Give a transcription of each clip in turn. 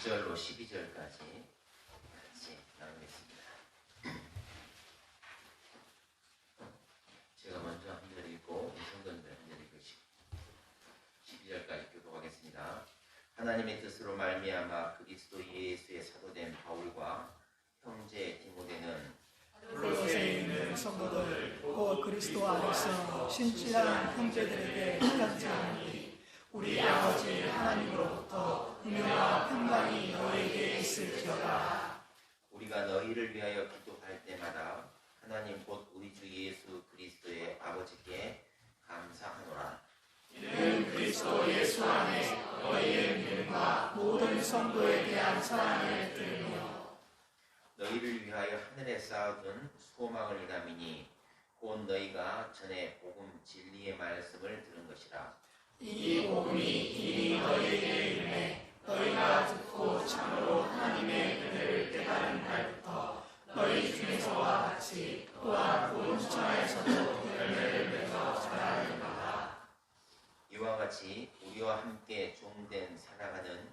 1절로 12절까지 같이 나누겠습니다. 제가 먼저 한 절 읽고 성도님들 한 절 읽으시고 12절까지 교독하겠습니다. 하나님의 뜻으로 말미암아 그리스도 예수의 사도된 바울과 형제 디모데는 골로새에 있는 성도들 곧 그리스도 안에서 신실한 형제들에게 편지하니 우리 아버지 하나님으로부터 은혜와 평강이 너희에게 있을지어다. 우리가 너희를 위하여 기도할 때마다 하나님 곧 우리 주 예수 그리스도의 아버지께 감사하노라. 이는 그리스도 예수 안에 너희의 믿음과 모든 성도에 대한 사랑을 들으며 너희를 위하여 하늘에 쌓아둔 소망을 인함이니 곧 너희가 전에 복음 진리의 말씀을 들은 것이라. 이 복음이 이미 너희에게 이르매 너희가 듣고 참으로 하나님의 은혜를 깨달은 날부터 너희 중에서와 같이 또한 온 천하에서도 열매를 맺어 자라는 바다. 이와 같이 우리와 함께 종된 사랑하는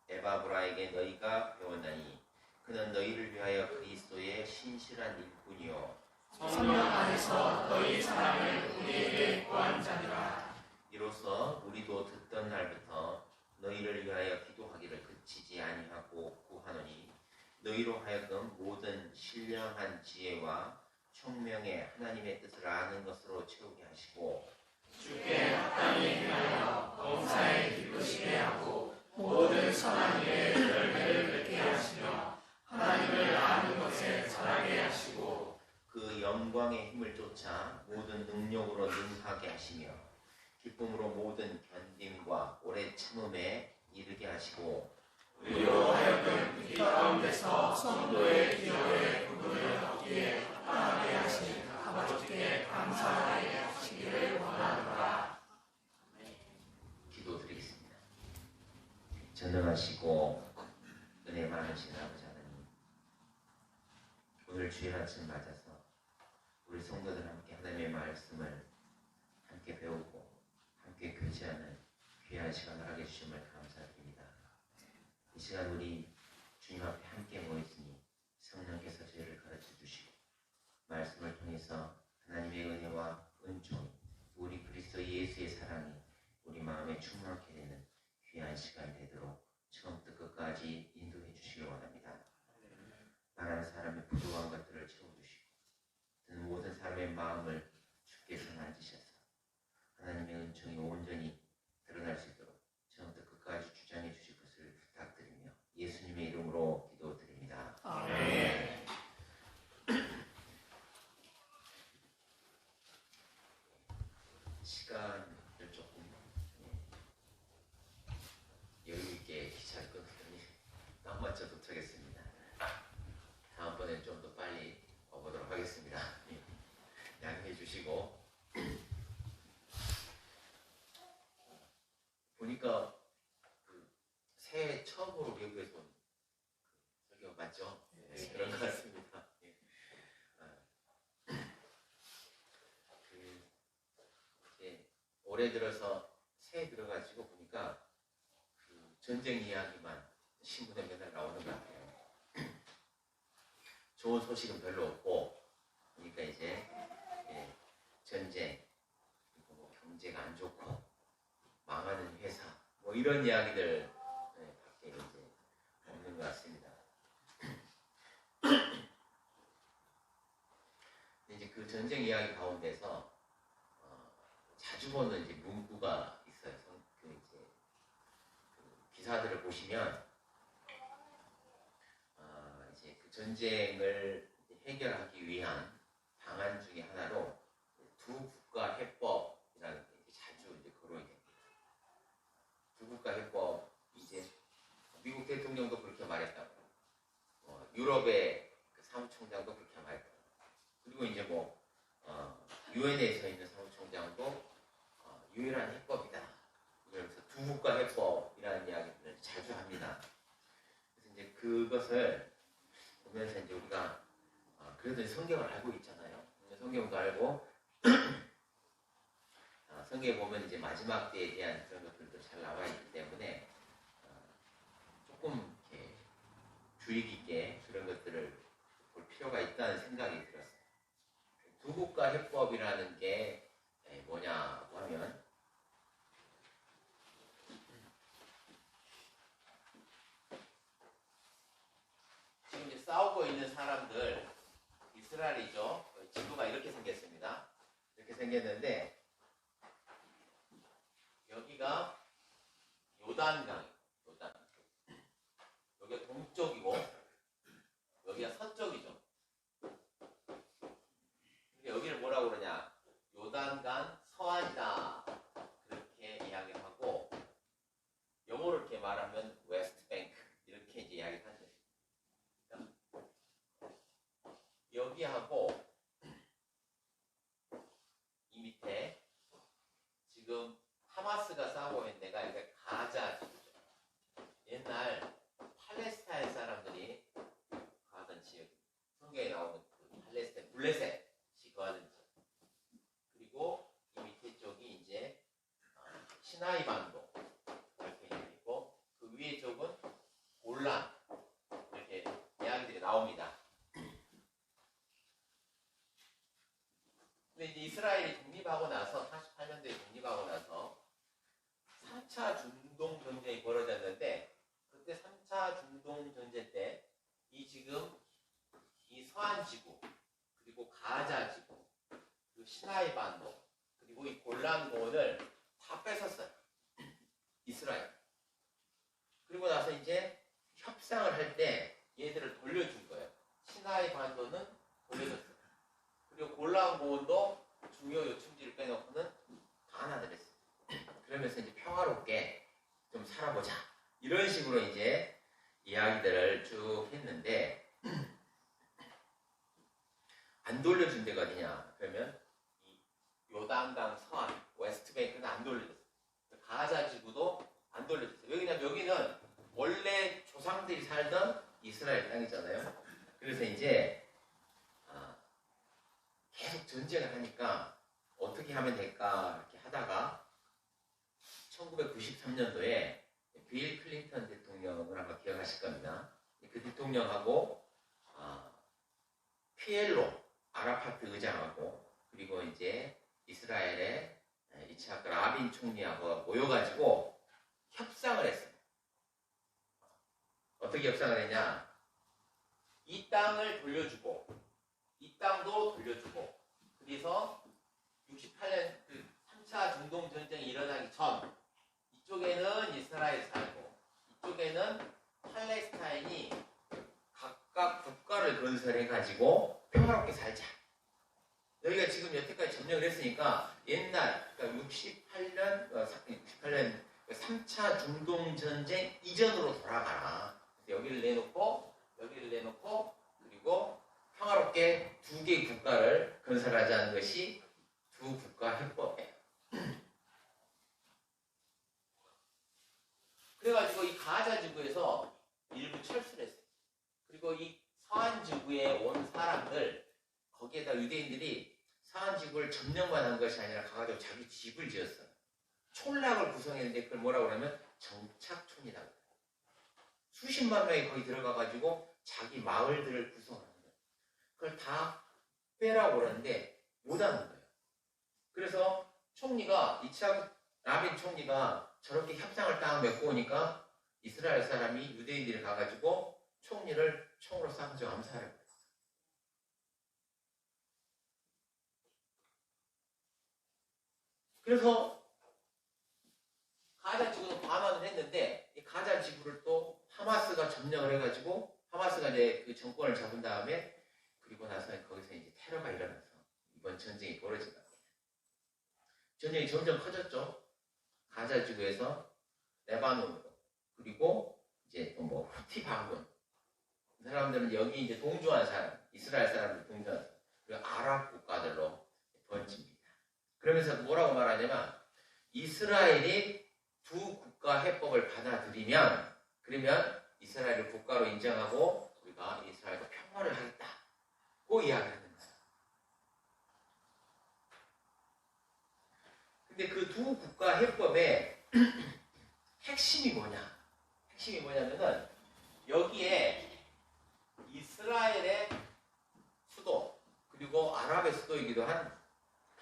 에바브라에게 너희가 배웠나니 그는 너희를 위하여 그리스도의 신실한 일꾼이요 성령 안에서 너희 사랑을 우리에게 구한 자니라. 이로써 우리도 듣던 날부터 너희를 위하여 기도하기를 그치지 아니하고 구하노니 너희로 하여금 모든 신령한 지혜와 총명의 하나님의 뜻을 아는 것으로 채우게 하시고 주께 마땅히 행하여 범사에 기쁘시게 하고 모든 선한 일에 열매를 맺게 하시며 하나님을 아는 것에 자라게 하시고 그 영광의 힘을 쫓아 모든 능력으로 능하게 하시며 기쁨으로 모든 견딤과 오래 참음에 이르게 하시고 우리로 하여금 이 가운데서 성도의 기업에 구분을 얻기에 합당하게 하신 아버지께 감사하게 하시기를 원하노라. 기도드리겠습니다. 전능하시고 은혜 많으신 아버지 하나님, 오늘 주일 아침 맞아서 우리 성도들 함께 하나님의 말씀을 함께 배우고 함께 교제하는 귀한 시간을 하게 해주심을 감사드립니다. 이 시간 우리 주님 앞에 함께 모였으니 성령께서 저희를 가르쳐 주시고 말씀을 통해서 하나님의 은혜와 은총이 우리 그리스도 예수의 사랑이 우리 마음에 충만하게 되는 귀한 시간이 되도록 처음부터 끝까지 인도해 주시기 원합니다. 말하는 사람의 부족한 것들을 채워주시고 듣는 모든 사람의 마음을 주께서 만지셔서 하나님의 은총이 온전히 드러날 수 있도록 처음부터 끝까지 주장해 주실 것을 부탁드리며 예수님의 이름으로 기도드립니다. 아멘. 시간을 조금 여유 있게 기차를 끊었더니 딱 맞춰 도착했습니다. 다음번엔 좀 더 빨리 와보도록 하겠습니다. 양해해 주시고 보니까 그 새해 처음으로 외국에서 온 설교 맞죠? 네, 그런 것 같습니다. 예. 올해 들어서 새해 들어가지고 보니까 그 전쟁 이야기만 신문에 맨날 나오는 것 같아요. 좋은 소식은 별로 없고 그러니까 이제 전쟁 그리고 뭐 경제가 안 좋고 망하는 회사 뭐 이런 이야기들 밖에 이제 없는 것 같습니다. 이제 그 전쟁 이야기 가운데서 자주 보는 이제 문구가 있어요. 그 기사들을 보시면 이제 그 전쟁을 해결하기 위한 방안 중에 하나로 두 국가 해법이라는 게 이제 자주 이제 거론이 됩니다. 두 국가 해법 이제 미국 대통령도 그렇게 말했다고, 유럽의 그 사무총장도 그렇게 말했다고, 그리고 이제 뭐 유엔에서 있는 사무총장도 유일한 해법이다. 그래서 두 국가 해법이라는 이야기를 자주 합니다. 그래서 이제 그것을 보면서 이제 우리가 그래도 성경을 알고 있잖아요. 성경도 알고 성경에 보면 이제 마지막 때에 대한 그런 것들도 잘 나와 있기 때문에 조금 이렇게 주의 깊게 그런 것들을 볼 필요가 있다는 생각이 들었어요. 두 국가 해법이라는 게 뭐냐고 하면 지금 이제 싸우고 있는 사람들 이스라엘이죠. 지구가 이렇게 생겼습니다. 이렇게 생겼는데 여기가 요단강, 요단. 여기가 동쪽이고 여기가 서쪽이죠. 여기를 뭐라고 그러냐? 요단강 서안이다. 그렇게 이야기하고 영어로 이렇게 말하면 웨스트 뱅크 이렇게 이제 이야기하죠. 여기하고 이 밑에 지금 하마스가 싸우고 있는 데가 이게 가자 지구죠. 옛날 팔레스타인 사람들이 가던 지역, 성경에 나오는 그 팔레스타인 블레셋이 거하던 지역. 그리고 이 밑에 쪽이 이제 시나이 반도 이렇게 있고 그 위에 쪽은 골란 이렇게 이야기들이 나옵니다. 근데 이제 이스라엘이 독립하고 나서 48년도에 독립하고 나서 3차 중동 전쟁이 벌어졌는데 그때 3차 중동 전쟁 때 이 지금 이 서안 지구 그리고 가자 지구 그리고 시나이 반도 그리고 이 골란 고원을 다 뺏었어요. 이스라엘. 그리고 나서 이제 협상을 할 때 얘들을 돌려준 거예요. 시나이 반도는 돌려줬어요. 그리고 골란 고원도 중요 요충지를 빼놓고는 다 나눠냈어요. 그러면서 이제 평화롭게 좀 살아보자. 이런 식으로 이제 이야기들을 쭉 했는데 안 돌려준 데가 어디냐? 그러면 이 요단강 서안, 웨스트뱅크는 안 돌려줬어요. 가자 지구도 안 돌려줬어요. 왜냐면 여기는 원래 조상들이 살던 이스라엘 땅이잖아요. 그래서 이제 계속 전쟁을 하니까 어떻게 하면 될까 이렇게 하다가 1993년도에 빌 클린턴 대통령을 아마 기억하실 겁니다. 그 대통령하고 피엘로 아라파트 의장하고 그리고 이제 이스라엘의 이차크 라빈 총리하고 모여가지고 협상을 했어요. 어떻게 협상을 했냐? 이 땅을 돌려주고 이 땅도 돌려주고 그래서 68년 그 3차 중동 전쟁이 일어나기 전 이쪽에는 이스라엘 살고 이쪽에는 팔레스타인이 각각 국가를 건설해 가지고 평화롭게 살자. 여기가 지금 여태까지 점령을 했으니까 옛날 그러니까 68년 3차 중동 전쟁 이전으로 돌아가라. 여기를 내놓고 그리고 평화롭게 두 개의 국가를 건설하자는 것이 두 국가 해법이에요. 그래가지고 이 가자 지구에서 일부 철수를 했어요. 그리고 이 서안 지구에 온 사람들 거기에다 유대인들이 서안 지구를 점령만 한 것이 아니라 가가지고 자기 집을 지었어요. 촌락을 구성했는데 그걸 뭐라고 그러면 정착촌이라고 해요. 수십만 명이 거기 들어가가지고 자기 마을들을 구성하는 거예요. 그걸 다 빼라고 그러는데 못하는 거예요. 그래서 총리가 이차크 라빈 총리가 저렇게 협상을 딱 맺고 오니까 이스라엘 사람이 유대인들이 가가지고 총리를 총으로 쏴가지고 암살을 했어요. 그래서 가자 지구는 반환을 했는데 이 가자 지구를 또 하마스가 점령을 해가지고 하마스가 이제 그 정권을 잡은 다음에 그리고 나서 거기서 이제 테러가 일어나서 이번 전쟁이 벌어진 겁니다. 전쟁이 점점 커졌죠. 가자 지구에서 레바논으로 그리고 이제 또 뭐 후티 반군 이 사람들은 여기 이제 동조한 사람 이스라엘 사람들 동조한 사람 그리고 아랍 국가들로 번집니다. 그러면서 뭐라고 말하냐면 이스라엘이 두 국가 해법을 받아들이면 그러면 이스라엘을 국가로 인정하고 우리가 이스라엘과 평화를 하겠다고 이야기하는 거예요. 근데 그 두 국가 해법의 핵심이 뭐냐? 핵심이 뭐냐면은 여기에 이스라엘의 수도 그리고 아랍의 수도이기도 한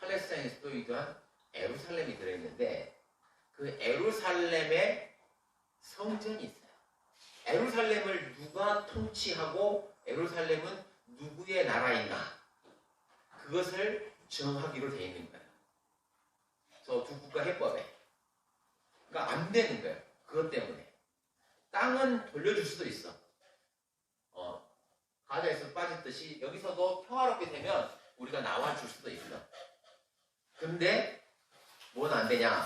팔레스타인의 수도이기도 한 예루살렘이 들어있는데 그 예루살렘에 성전이 있어요. 예루살렘을 누가 통치하고 예루살렘은 누구의 나라인가 그것을 정하기로 되어 있는 거예요. 저 두 국가 해법에. 그러니까 안 되는 거예요. 그것 때문에. 땅은 돌려줄 수도 있어. 가자에서 빠졌듯이 여기서도 평화롭게 되면 우리가 나와줄 수도 있어. 근데 뭔 안 되냐?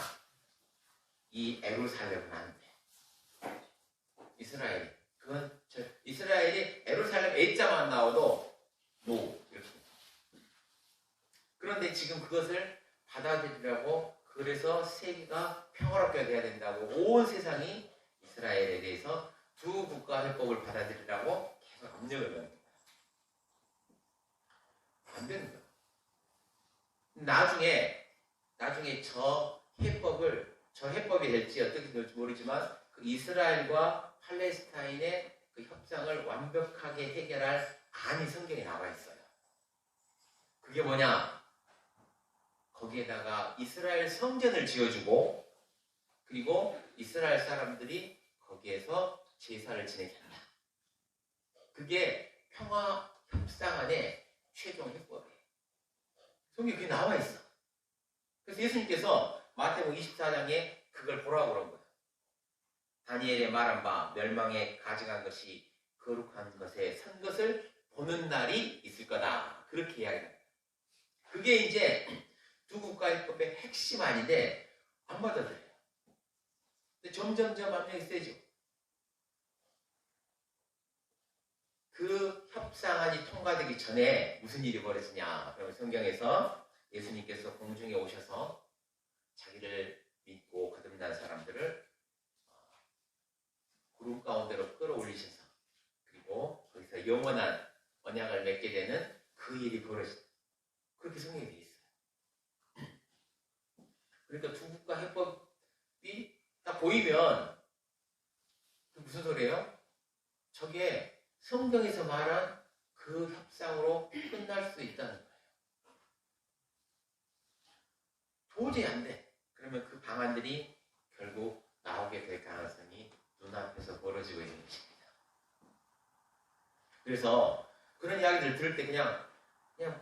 이 예루살렘은 안 돼. 이스라엘이. 그건 이스라엘이 예루살렘 A자만 나와도 노. 이렇게. 그런데 지금 그것을 받아들이라고 그래서 세계가 평화롭게 돼야 된다고 온 세상이 이스라엘에 대해서 두 국가 해법을 받아들이라고 계속 압력을 넣는 거야. 안 되는 거야. 나중에 저 해법이 될지 어떻게 될지 모르지만 그 이스라엘과 팔레스타인의 그 협상을 완벽하게 해결할 안이 성경에 나와 있어요. 그게 뭐냐? 거기에다가 이스라엘 성전을 지어주고 그리고 이스라엘 사람들이 거기에서 제사를 지내게 한다. 그게 평화 협상안의 최종 해법이에요. 성경에 그게 나와 있어. 그래서 예수님께서 마태복음 24장에 그걸 보라고 그런 거예요. 다니엘의 말한 바 멸망에 가져간 것이 거룩한 것에 선 것을 보는 날이 있을 거다. 그렇게 이야기합니다. 그게 이제 두 국가해법의 핵심 아닌데 안 받아들여요. 근데 점점점 압력이 세죠. 그 협상안이 통과되기 전에 무슨 일이 벌어지냐? 그러면 성경에서 예수님께서 공중에 오셔서 자기를 믿고 거듭난 사람들을 구름 가운데로 끌어올리셔서 그리고 거기서 영원한 언약을 맺게 되는 그 일이 벌어진다. 그렇게 성경에 되어 있어요. 그러니까 두 국가 해법이 딱 보이면 무슨 소리예요? 저게 성경에서 말한 그 협상으로 끝날 수 있다는 거예요. 도저히 안 돼. 그러면 그 방안들이 결국 나오게 될 가능성이 눈앞에서 벌어지고 있는 것입니다. 그래서 그런 이야기들 들을 때 그냥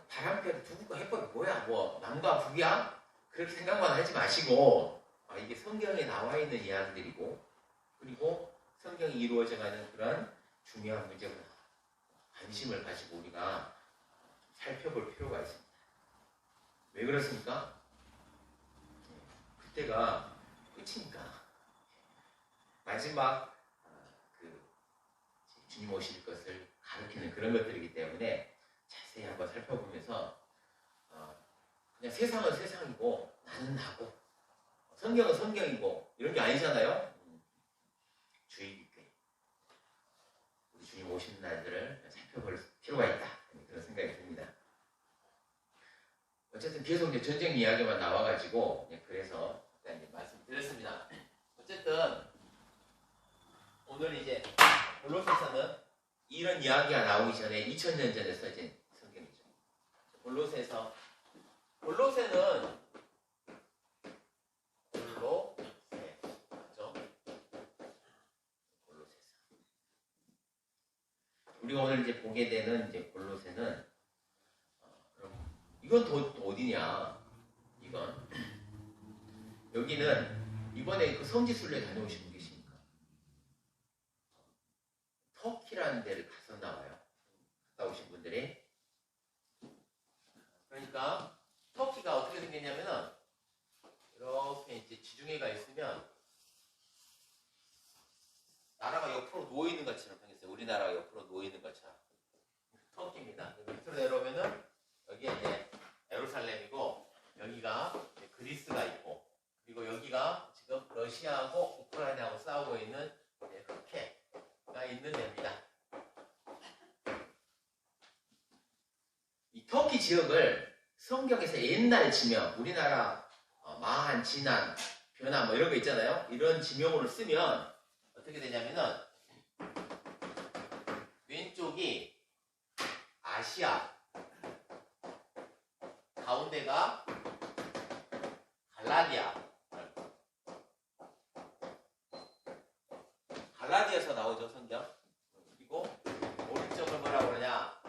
바람펴도 두 국가 해법이 뭐야? 뭐 남과 북이야? 그렇게 생각만 하지 마시고 이게 성경에 나와 있는 이야기들이고 그리고 성경이 이루어져가는 그런 중요한 문제구나. 관심을 가지고 우리가 살펴볼 필요가 있습니다. 왜 그렇습니까? 그때가 끝이니까. 마지막 주님 오실 것을 가리키는 그런 것들이기 때문에 자세히 한번 살펴보면서 그냥 세상은 세상이고 나는 나고 성경은 성경이고 이런 게 아니잖아요. 주의 깊게 우리 주님 오시는 날들을 살펴볼 필요가 있다. 그런 생각이 듭니다. 어쨌든 계속 이제 전쟁 이야기만 나와가지고 그래서 일단 말씀드렸습니다. 어쨌든 오늘 이제 골로새서는 이런 이야기가 나오기 전에 2000년 전에 써진 성경이죠. 골로새는 우리가 오늘 이제 보게 되는 이제 골로새는 그럼 이건 또 어디냐? 이건 여기는 이번에 그 성지순례 다녀오신 분 계십니까? 터키라는 데를 갔었나 봐요. 갔다 오신 분들이. 그러니까 터키가 어떻게 생겼냐면은 이렇게 이제 지중해가 있으면 나라가 옆으로 누워 있는 것처럼 생겼어요. 우리나라가 옆으로 누워 있는 것처럼. 터키입니다. 밑으로 내려오면은 여기에 이제 예루살렘이고 여기가 그리스가 있고 그리고 여기가 지금 러시아하고 우크라이나하고 싸우고 있는 흑해가 있는 데입니다. 이 터키 지역을 성경에서 옛날 지명, 우리나라 마한, 진안, 변화 뭐 이런 거 있잖아요. 이런 지명으로 쓰면 어떻게 되냐면은 왼쪽이 아시아, 가운데가 갈라디아. 갈라디아에서 나오죠, 성경. 그리고 오른쪽을 뭐라고 그러냐?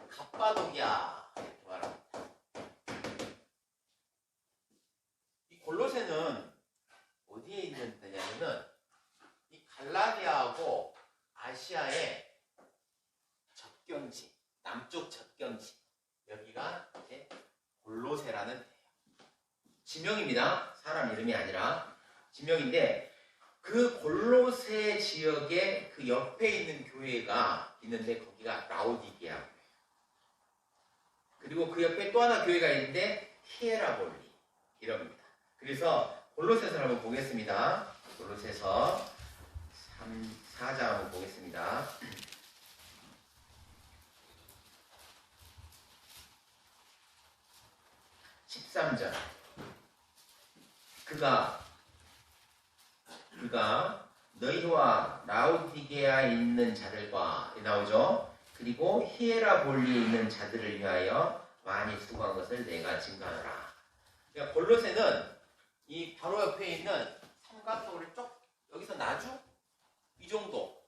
갑바도기아. 이렇게 말합니다. 이 골로새는 어디에 있는 데냐면은 이 갈라디아하고 아시아의 접경지, 남쪽 접경지, 여기가 이제 골로새라는 데예요. 지명입니다. 사람 이름이 아니라 지명인데, 그 골로새 지역에 그 옆에 있는 교회가 있는데 거기가 라오디게아. 그리고 그 옆에 또 하나 교회가 있는데 히에라볼리 이럽니다. 그래서 골로새서 한번 보겠습니다. 골로새서 4장 한번 보겠습니다. 13절. 그가 너희와 라오디게아에 있는 자들과 나오죠. 그리고 히에라볼리에 있는 자들을 위하여 많이 수고한 것을 내가 증거하노라. 그러니까 골로새는 이 바로 옆에 있는 삼각도를 쪽, 여기서 나주 이 정도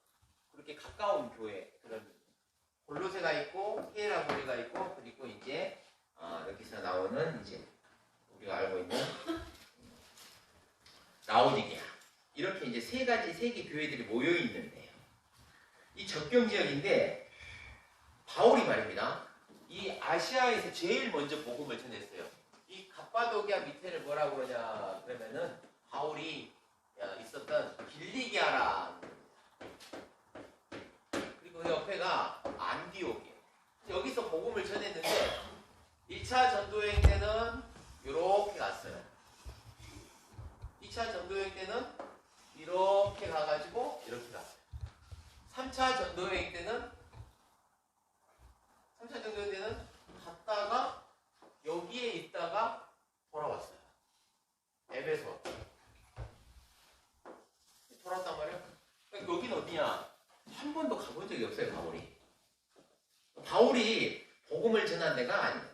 그렇게 가까운 교회, 그런 골로새가 있고 히에라볼리가 있고, 그리고 이제 여기서 나오는 이제 우리가 알고 있는 라오디게아, 이렇게 이제 세 개 교회들이 모여 있는데요. 이 접경 지역인데 바울이 말입니다. 이 아시아에서 제일 먼저 복음을 전했어요. 이 갑바도기아 밑에를 뭐라고 그러냐 그러면은 바울이 있었던 길리기아라. 그리고 그 옆에가 안디오게. 여기서 복음을 전했는데 1차 전도여행 때는 이렇게 갔어요. 2차 전도여행 때는 이렇게 가가지고 이렇게 갔어요. 3차 전도여행 때는 갔다가 여기에 있다가 돌아왔어요. 에베소 돌아왔단 말이에요. 그러니까 여기는 어디냐? 한 번도 가본 적이 없어요. 바울이 복음을 전한 데가 아니에요.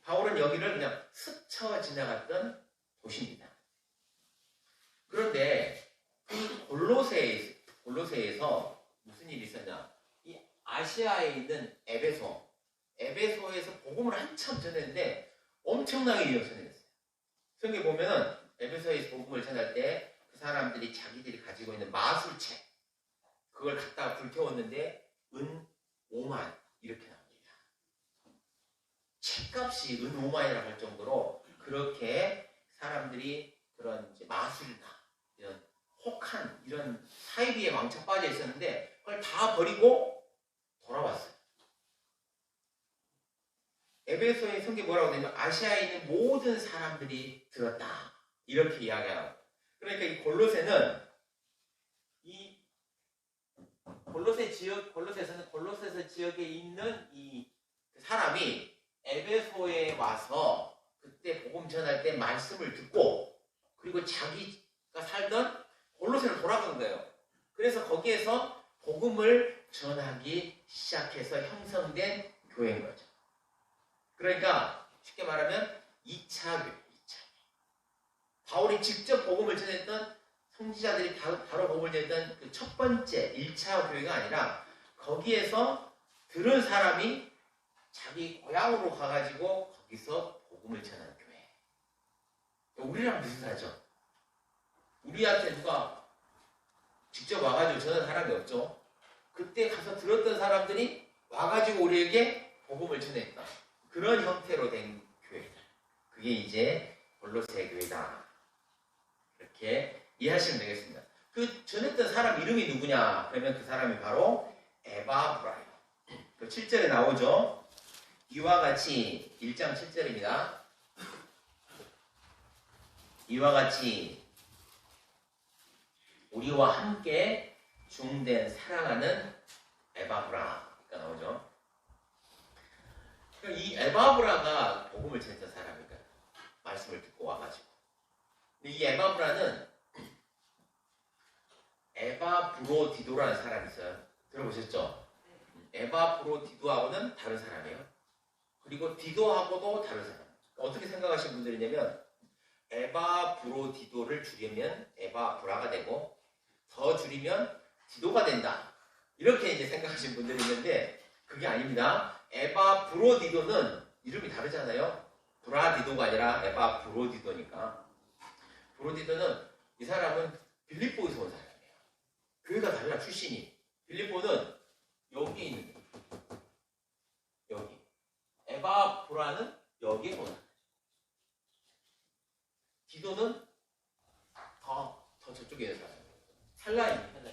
바울은 여기를 그냥 스쳐 지나갔던 도시입니다. 그런데 이 골로새에서 무슨 일이 있었냐? 이 아시아에 있는 에베소에서 복음을 한참 전했는데 엄청나게 전했어요. 성경에 보면은 에베소에서 복음을 전할 때 그 사람들이 자기들이 가지고 있는 마술책, 그걸 갖다가 불태웠는데 은 5만 이렇게 나옵니다. 책값이 은 5만이라고 할 정도로 그렇게 사람들이 그런 이제 마술이나 이런 혹한 이런 사이비에 왕창 빠져 있었는데 그걸 다 버리고 돌아왔어요. 에베소의 성경이 뭐라고 되냐면 아시아에 있는 모든 사람들이 들었다, 이렇게 이야기하고, 그러니까 이 골로새는 이 골로새에서는 골로새 지역에 있는 이 사람이 에베소에 와서 그때 복음 전할 때 말씀을 듣고, 그리고 자기가 살던 골로새로 돌아간 거예요. 그래서 거기에서 복음을 전하기 시작해서 형성된 교회인 거죠. 그러니까 쉽게 말하면 2차 교회. 바울이 직접 복음을 전했던 선지자들이 바로 복음을 전했던 그 첫 번째 1차 교회가 아니라 거기에서 들은 사람이 자기 고향으로 가가지고 거기서 복음을 전한 교회. 우리랑 비슷하죠. 우리한테 누가 직접 와가지고 전한 사람이 없죠. 그때 가서 들었던 사람들이 와가지고 우리에게 복음을 전했다. 그런 형태로 된 교회다. 그게 이제 골로새 교회다. 이렇게 이해하시면 되겠습니다. 그 전했던 사람 이름이 누구냐? 그러면 그 사람이 바로 에바브라예요. 그 7절에 나오죠. 이와 같이 1장 7절입니다. 이와 같이 우리와 함께 중된 사랑하는 에바브라가 나오죠. 이 에바브라가 복음을 전했던 사람이니까 말씀을 듣고 와가지고. 이 에바브라는 에바브로디도라는 사람이 있어요. 들어보셨죠? 에바브로디도하고는 다른 사람이에요. 그리고 디도하고도 다른 사람. 어떻게 생각하시는 분들이냐면 에바브로디도를 줄이면 에바브라가 되고 더 줄이면 디도가 된다. 이렇게 이제 생각하시는 분들이 있는데 그게 아닙니다. 에바브로디도는 이름이 다르잖아요. 브라디도가 아니라 에바브로디도니까. 브로디도는 이 사람은 빌립보에서 온 사람이에요. 교회가 달라 출신이. 빌립보는 여기 있는 거예요. 여기. 에바브라는 여기에 온 사람. 디도는 더 저쪽에 있는 사람. 찰나입니다.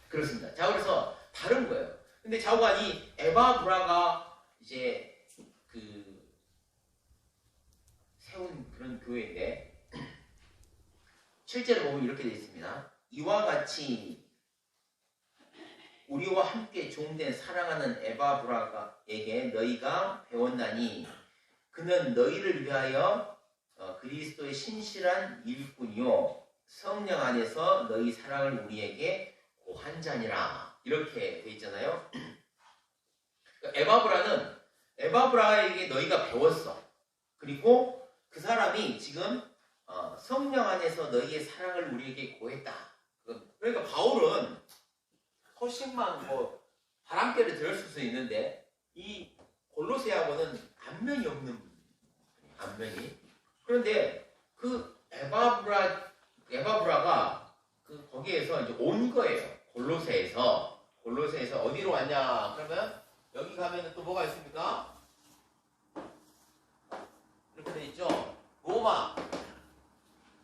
그렇습니다. 자, 그래서 다른 거예요. 근데 좌우간 이 에바브라가 이제 그 세운 그런 교회인데 실제로 보면 이렇게 되어 있습니다. 이와 같이 우리와 함께 종된 사랑하는 에바브라에게 너희가 배웠나니 그는 너희를 위하여 그리스도의 신실한 일꾼이요 성령 안에서 너희 사랑을 우리에게 고한 자니라. 이렇게 돼 있잖아요. 에바브라에게 너희가 배웠어. 그리고 그 사람이 지금 성령 안에서 너희의 사랑을 우리에게 고했다. 그러니까 바울은 허심만 뭐 바람결에 들었을 수 있는데 이 골로새하고는 안면이 없는 안면이. 그런데 그 에바브라가 그 거기에서 이제 온 거예요. 골로새에서 어디로 왔냐? 그러면 여기 가면은 또 뭐가 있습니까? 이렇게 돼 있죠.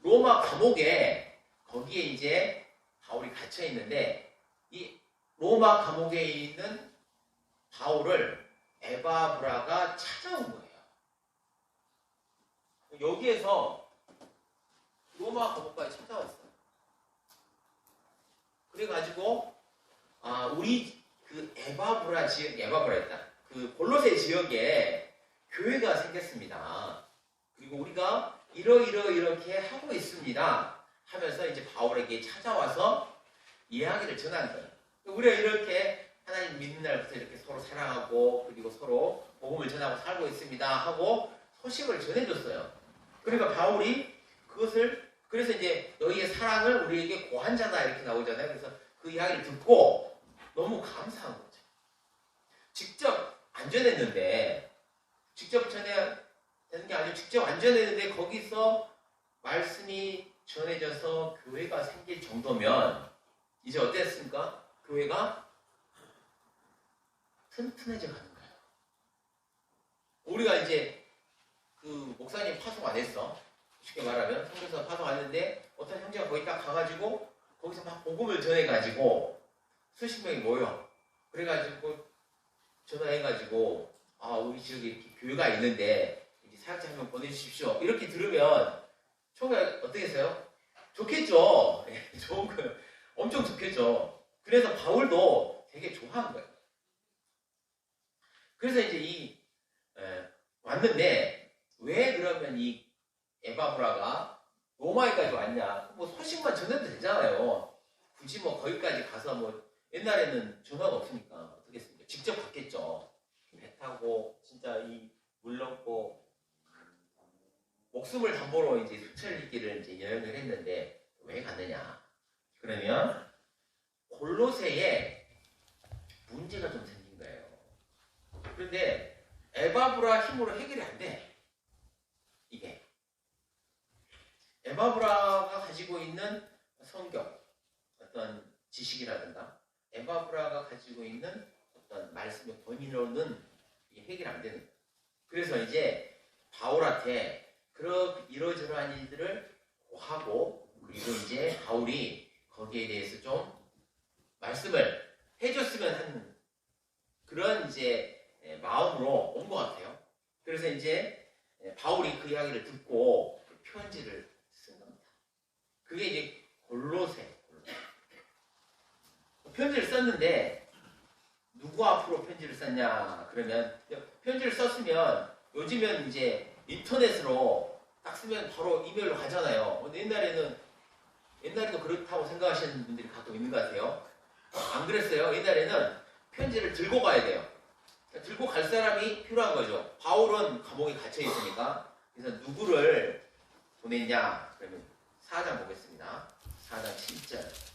로마 감옥에 거기에 이제 바울이 갇혀 있는데 이 로마 감옥에 있는 바울을 에바브라가 찾아온 거예요. 여기에서 로마 감옥까지 찾아왔어요. 그래가지고 우리 그 에바브라 있다. 그 골로새 지역에 교회가 생겼습니다. 그리고 우리가 이렇게 하고 있습니다. 하면서 이제 바울에게 찾아와서 이야기를 전한 거예요. 우리가 이렇게 하나님 믿는 날부터 이렇게 서로 사랑하고 그리고 서로 복음을 전하고 살고 있습니다 하고 소식을 전해줬어요. 그러니까 바울이 그래서 이제 너희의 사랑을 우리에게 고한 자다 이렇게 나오잖아요. 그래서 그 이야기를 듣고 너무 감사한 거죠. 직접 안 전했는데 직접 전해야 되는 게 아니고 직접 안 전했는데 거기서 말씀이 전해져서 교회가 생길 정도면 이제 어땠습니까? 교회가 튼튼해져 가는 거예요. 우리가 이제 그 목사님 파송 안 했어. 쉽게 말하면 성교사 파송 안 했는데 어떤 형제가 거기 딱 가가지고 거기서 막 복음을 전해가지고 수십 명이 모여. 그래가지고 전화해가지고 우리 지역에 이렇게 교회가 있는데 이렇게 사역자 한 명 보내주십시오. 이렇게 들으면 처음에 어떻겠어요? 좋겠죠. 좋은 거예요. 엄청 좋겠죠. 그래서 바울도 되게 좋아한 거예요. 그래서 이제 왔는데 왜 그러면 이 에바브라가 로마에까지 왔냐? 뭐 소식만 전해도 되잖아요. 굳이 뭐 거기까지 가서 뭐 옛날에는 전화가 없으니까 어떻게 했습니까? 직접 갔겠죠. 배 타고 진짜 이 물 넘고 목숨을 담보로 이제 수천리 길을 이제 여행을 했는데 왜 갔느냐? 그러면 골로새에 문제가 좀 생긴 거예요. 그런데 에바브라 힘으로 해결이 안 돼. 이게 에바브라가 가지고 있는 성경 어떤 지식이라든가 에바브라가 가지고 있는 어떤 말씀의 권위로는 해결이 안 되는 거예요. 그래서 이제 바울한테 이러저러한 일들을 고하고 그리고 이제 바울이 거기에 대해서 좀 말씀을 해줬으면 하는 그런 이제 마음으로 온 것 같아요. 그래서 이제 바울이 그 이야기를 듣고 편지를 쓴 겁니다. 그게 이제 골로새. 편지를 썼는데 누구 앞으로 편지를 썼냐 그러면 편지를 썼으면 요즘은 이제 인터넷으로 딱 쓰면 바로 이메일로 가잖아요. 근데 옛날에도 그렇다고 생각하시는 분들이 가끔 있는 것 같아요. 안 그랬어요. 옛날에는 편지를 들고 가야 돼요. 그러니까 들고 갈 사람이 필요한 거죠. 바울은 감옥에 갇혀 있으니까. 그래서 누구를 보냈냐? 그러면 4장 보겠습니다. 4장 7절.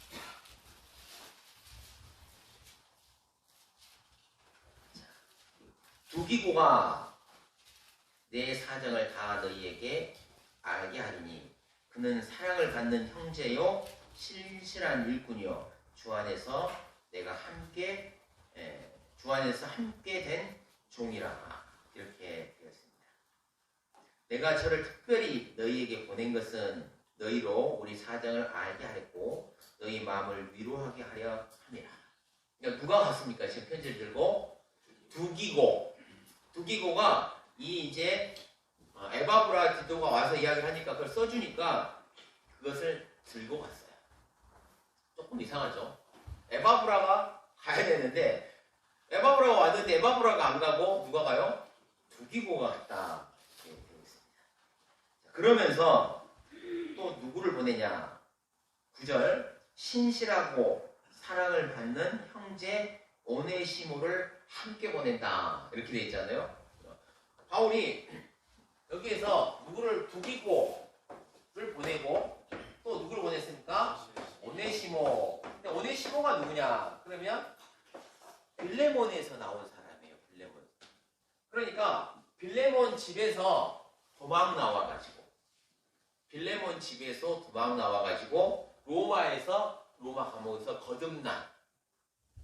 두기고가 내 사정을 다 너희에게 알게 하리니 그는 사랑을 받는 형제요 신실한 일꾼이요 주 안에서 함께 된 종이라. 이렇게 되었습니다. 내가 저를 특별히 너희에게 보낸 것은 너희로 우리 사정을 알게 하였고 너희 마음을 위로하게 하려 함이라. 그러니까 누가 갔습니까? 지금 편지를 들고 두기고가 이 이제 에바브라디도가 와서 이야기를 하니까 그걸 써주니까 그것을 들고 갔어요. 조금 이상하죠? 에바브라가 가야 되는데 에바브라가 왔는데 에바브라가 안 가고 누가 가요? 두기고가 갔다. 이렇게 되어 있습니다. 그러면서 또 누구를 보내냐? 9절 신실하고 사랑을 받는 형제 오네시모를 함께 보낸다. 이렇게 되어 있잖아요. 바울이 여기에서 누구를 두기고를 보내고 또 누구를 보냈습니까? 오네시모. 근데 오네시모가 누구냐? 그러면 빌레몬에서 나온 사람이에요. 빌레몬. 그러니까 빌레몬 집에서 도망 나와가지고 로마 감옥에서 거듭난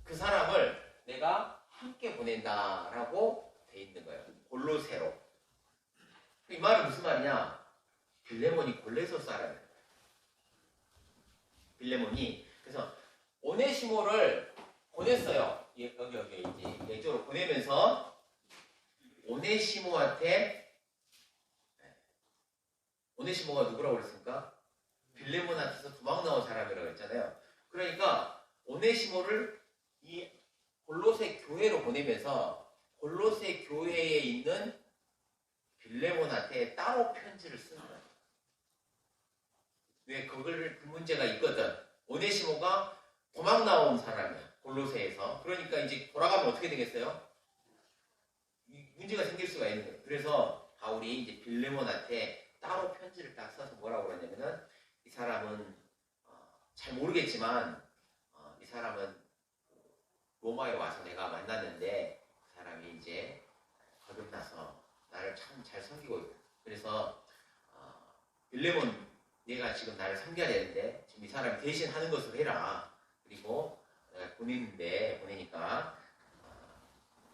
그 사람을 내가 함께 보낸다라고 돼 있는 거예요. 골로새로. 이 말은 무슨 말이냐? 빌레몬이 골로새 사람이에요. 빌레몬이 그래서 오네시모를 보냈어요. 여기 이제 이쪽으로 보내면서 오네시모가 누구라고 그랬습니까? 빌레몬한테서 도망 나온 사람이라고 했잖아요. 그러니까 오네시모를 이 골로새 교회로 보내면서 골로새 교회에 있는 빌레몬한테 따로 편지를 쓰는 거예요. 왜 그 문제가 있거든. 오네시모가 도망 나온 사람이야. 골로새에서. 그러니까 이제 돌아가면 어떻게 되겠어요? 문제가 생길 수가 있는 거예요. 그래서 바울이 이제 빌레몬한테 따로 편지를 딱 써서 뭐라고 그러냐면은 이 사람은 잘 모르겠지만 이 사람은 로마에 와서 내가 만났는데 그 사람이 이제 거듭나서 나를 참 잘 섬기고 있다. 그래서 빌레몬 내가 지금 나를 섬겨야 되는데 지금 이 사람이 대신 하는 것으로 해라. 그리고 내가 보내니까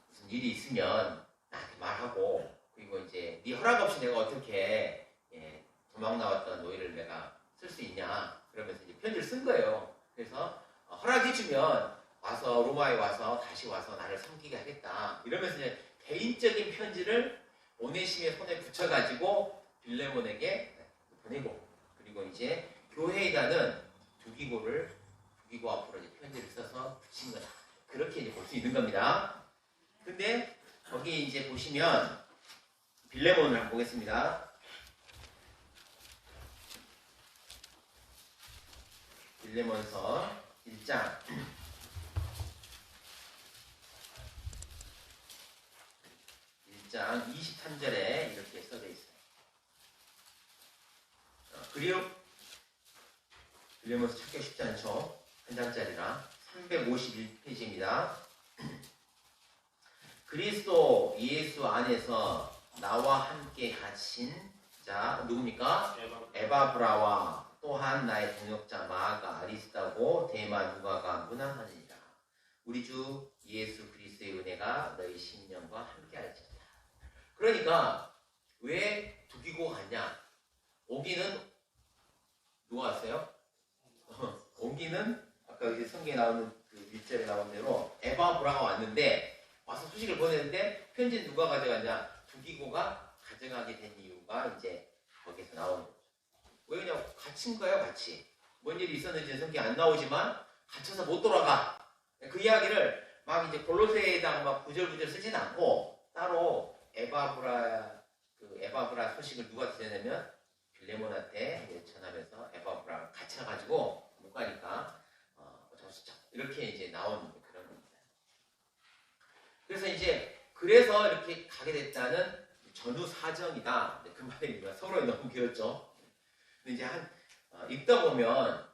무슨 일이 있으면 나한테 말하고 그리고 이제 네 허락 없이 내가 어떻게 도망 나왔던 너희를 내가 쓸 수 있냐. 그러면서 이제 편지를 쓴 거예요. 그래서 허락해주면 와서 로마에 와서 다시 와서 나를 섬기게 하겠다. 이러면서 이제 개인적인 편지를 오네심의 손에 붙여가지고 빌레몬에게 보내고 그리고 이제 교회에 가는 두기고 앞으로 이제 편지를 써서 붙인 거다. 그렇게 이제 볼 수 있는 겁니다. 근데 거기 이제 보시면 빌레몬을 한번 보겠습니다. 빌레몬서 1장 23절에 이렇게 써져 있어요. 그리고 빌레몬서 찾기 쉽지 않죠. 한 장짜리라 351페이지입니다. 그리스도 예수 안에서 나와 함께 하신 자 누굽니까? 에바브라와 또한 나의 동역자 마가 아리스다고 데마 누가가 문안하니라. 우리 주 예수 그리스도의 은혜가 너희 심령과 함께 할지어다. 그러니까 왜 두기고 갔냐? 오기는 누가 왔어요? 오기는 아까 이제 성경에 나오는 그 1절에 나온 대로 에바브라가 왔는데 와서 소식을 보냈는데 편지는 누가 가져갔냐? 두기고가 가져가게 된 이유가 이제 거기서 나오는 거죠. 왜 그냥 갇힌 거예요, 같이. 뭔 일이 있었는지 성경에 안 나오지만 갇혀서 못 돌아가. 그 이야기를 막 이제 골로새에다가 막 구절구절 쓰진 않고 따로 에바브라 소식을 누가 들었냐면 빌레몬한테 전하면서 에바브라가 갇혀가지고 못 가니까 이렇게 이제 나오는 그런 겁니다. 그래서 이렇게 가게 됐다는 전후 사정이다. 그 말입니다. 서로 너무 길었죠. 근데 이제 읽다 보면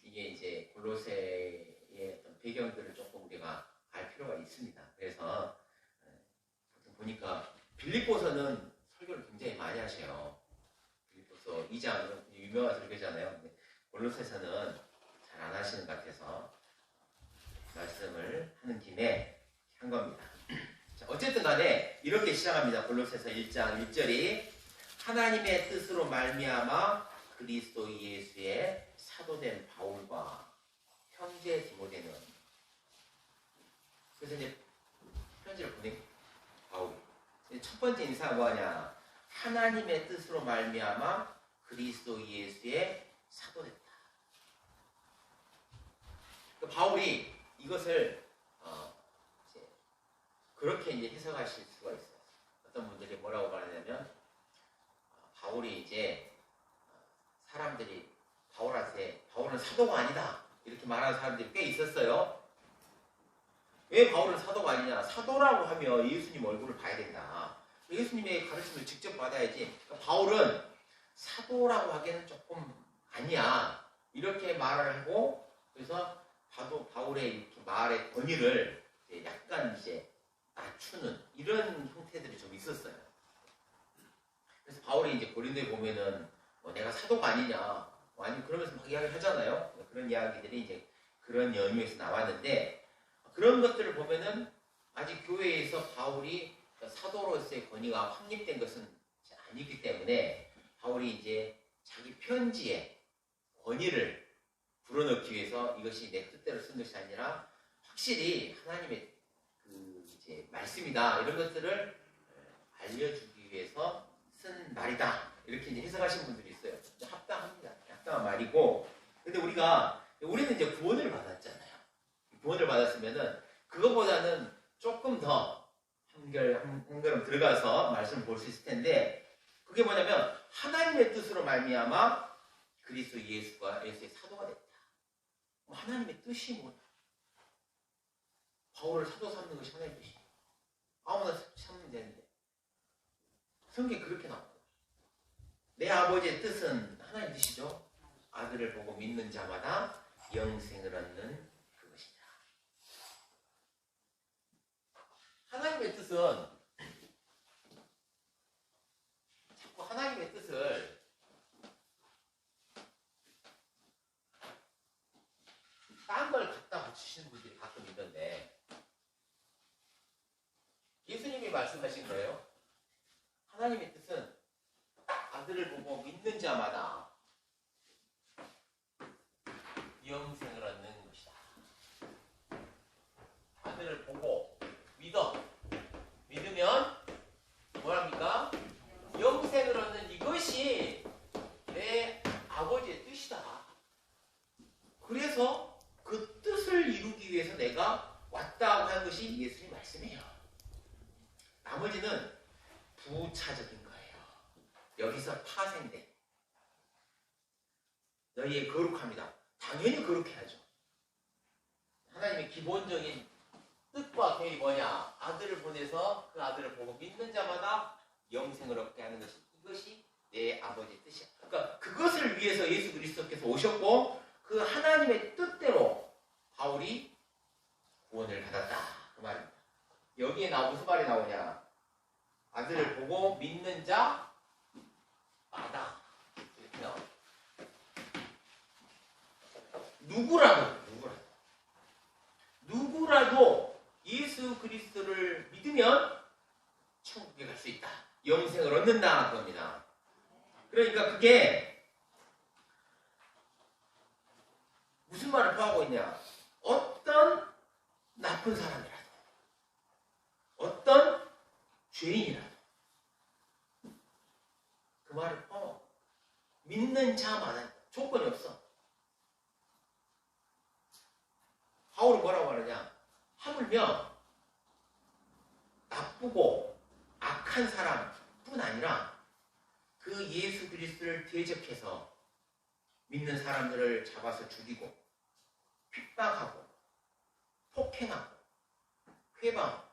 이게 이제 골로새의 어떤 배경들을 조금 우리가 알 필요가 있습니다. 그래서 보니까 빌립보서는 설교를 굉장히 많이 하셔요. 빌립보서 2장은 유명한 설교잖아요. 근데 골로새서는 잘 안 하시는 것 같아서 말씀을 하는 김에 한 겁니다. 자, 어쨌든 간에 이렇게 시작합니다. 골로새서 1장 1절이 하나님의 뜻으로 말미암아 그리스도 예수의 사도된 바울과 형제 디모데는, 그래서 이제 편지를 보낸 바울. 첫 번째 인사가 뭐냐? 하나님의 뜻으로 말미암아 그리스도 예수의 사도됐다. 그러니까 바울이 이것을 이제 그렇게 이제 해석하실 수가 있어요. 어떤 분들이 뭐라고 말하냐면 바울이 이제 사람들이 바울한테 바울은 사도가 아니다 이렇게 말하는 사람들이 꽤 있었어요. 왜 바울은 사도가 아니냐? 사도라고 하면 예수님 얼굴을 봐야 된다. 예수님의 가르침을 직접 받아야지. 그러니까 바울은 사도라고 하기에는 조금 아니야. 이렇게 말을 하고, 그래서 바울의 이렇게 말의 권위를 약간 이제 낮추는 이런 형태들이 좀 있었어요. 그래서 바울이 이제 고린도에 보면은 내가 사도가 아니냐, 아니 그러면서 막 이야기를 하잖아요. 그런 이야기들이 이제 그런 연유에서 나왔는데, 그런 것들을 보면은 아직 교회에서 바울이 사도로서의 권위가 확립된 것은 아니기 때문에 바울이 이제 자기 편지에 권위를 불어넣기 위해서 이것이 내 뜻대로 쓴 것이 아니라 확실히 하나님의 그 이제 말씀이다 이런 것들을 알려주기 위해서 쓴 말이다 이렇게 이제 해석하시는 분들이 있어요. 합당합니다. 합당한 말이고, 근데 우리는 이제 구원을 받았잖아요. 구원을 받았으면은 그거보다는 조금 더 한 걸음 들어가서 말씀을 볼 수 있을 텐데, 그게 뭐냐면 하나님의 뜻으로 말미암아 그리스도 예수의 사도가 됐다. 하나님의 뜻이 뭐냐? 바울을 사도 삼는 것이 하나님의 뜻이야. 아무나 삼으면 되는데 성경에 그렇게 나와요. 내 아버지의 뜻은 하나님의 뜻이죠. 아들을 보고 믿는 자마다 영생을 얻는 그것이다. 하나님의 뜻은 자꾸 하나님의 뜻을 딴 걸 갖다 붙이시는 분들이 가끔 있는데, 예수님이 말씀하신 거예요. 하나님의 뜻은 아들을 보고 믿는 자마다 영생을 얻는 것이다. 아들을 보고 믿으면 뭐랍니까? 영생을 얻는 이것이 내 아버지의 뜻이다. 그래서 그 뜻을 이루기 위해서 내가 왔다고 하는 것이 예수님 말씀이에요. 나머지는 부차적인 거예요. 여기서 파생된 너희의 거룩합니다. 당연히 그렇게 하죠. 하나님의 기본적인 뜻과 계획이 뭐냐? 아들을 보내서 그 아들을 보고 믿는 자마다 영생을 얻게 하는 것이, 이것이 내 아버지의 뜻이야. 그러니까 그것을 위해서 예수 그리스도께서 오셨고, 그 하나님의 뜻대로 바울이 구원을 받았다 그 말입니다. 여기에 무슨 말이 나오냐? 아들을 보고 믿는 자마다 이렇게 나옵니다. 누구라도 예수 그리스도를 믿으면 천국에 갈 수 있다. 영생을 얻는다 그겁니다. 그러니까 그게 무슨 말을 포함하고 있냐? 어떤 나쁜 사람이라도, 어떤 죄인이라도 그 말을 포함하고, 믿는 자마다 조건이 없어. 바울은 뭐라고 하느냐? 하물며 나쁘고 악한 사람뿐 아니라 그 예수 그리스도를 대적해서 믿는 사람들을 잡아서 죽이고 핍박하고 폭행하고 회방하고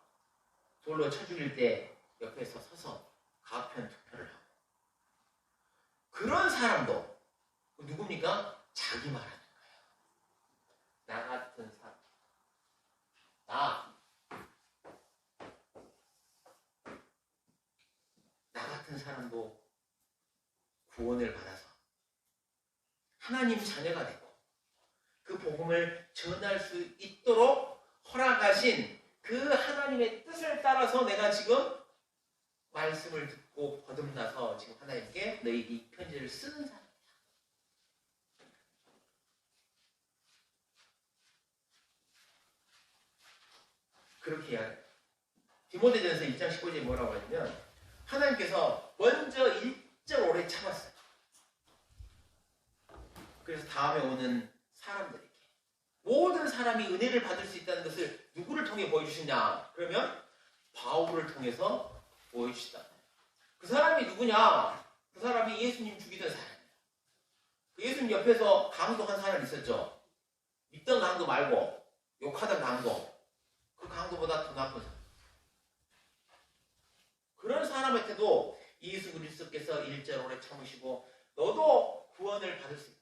돌로 쳐 죽일 때 옆에서 서서 가편 투표를 하고, 그런 사람도 누굽니까? 자기 말하는 거예요. 나 같은 사람, 나 같은 사람도 구원을 받아서 하나님 자녀가 되고 그 복음을 전할 수 있도록 허락하신 그 하나님의 뜻을 따라서 내가 지금 말씀을 듣고 거듭나서 지금 하나님께 너희 이 편지를 쓰는 사람이다. 그렇게 이야기해요. 디모데전서 1장 15절에 뭐라고 하냐면 하나님께서 먼저 일절 오래 참았어요. 그래서 다음에 오는 사람들에게 모든 사람이 은혜를 받을 수 있다는 것을 누구를 통해 보여주시냐? 그러면 바울을 통해서 보여주시다. 그 사람이 누구냐? 그 사람이 예수님 죽이던 사람이에요. 그 예수님 옆에서 강도한 사람 있었죠. 믿던 강도 말고 욕하던 강도. 그 강도보다 더 나쁜 사람. 그런 사람한테도 예수 그리스도께서 일절 오래 참으시고 너도 구원을 받을 수 있다.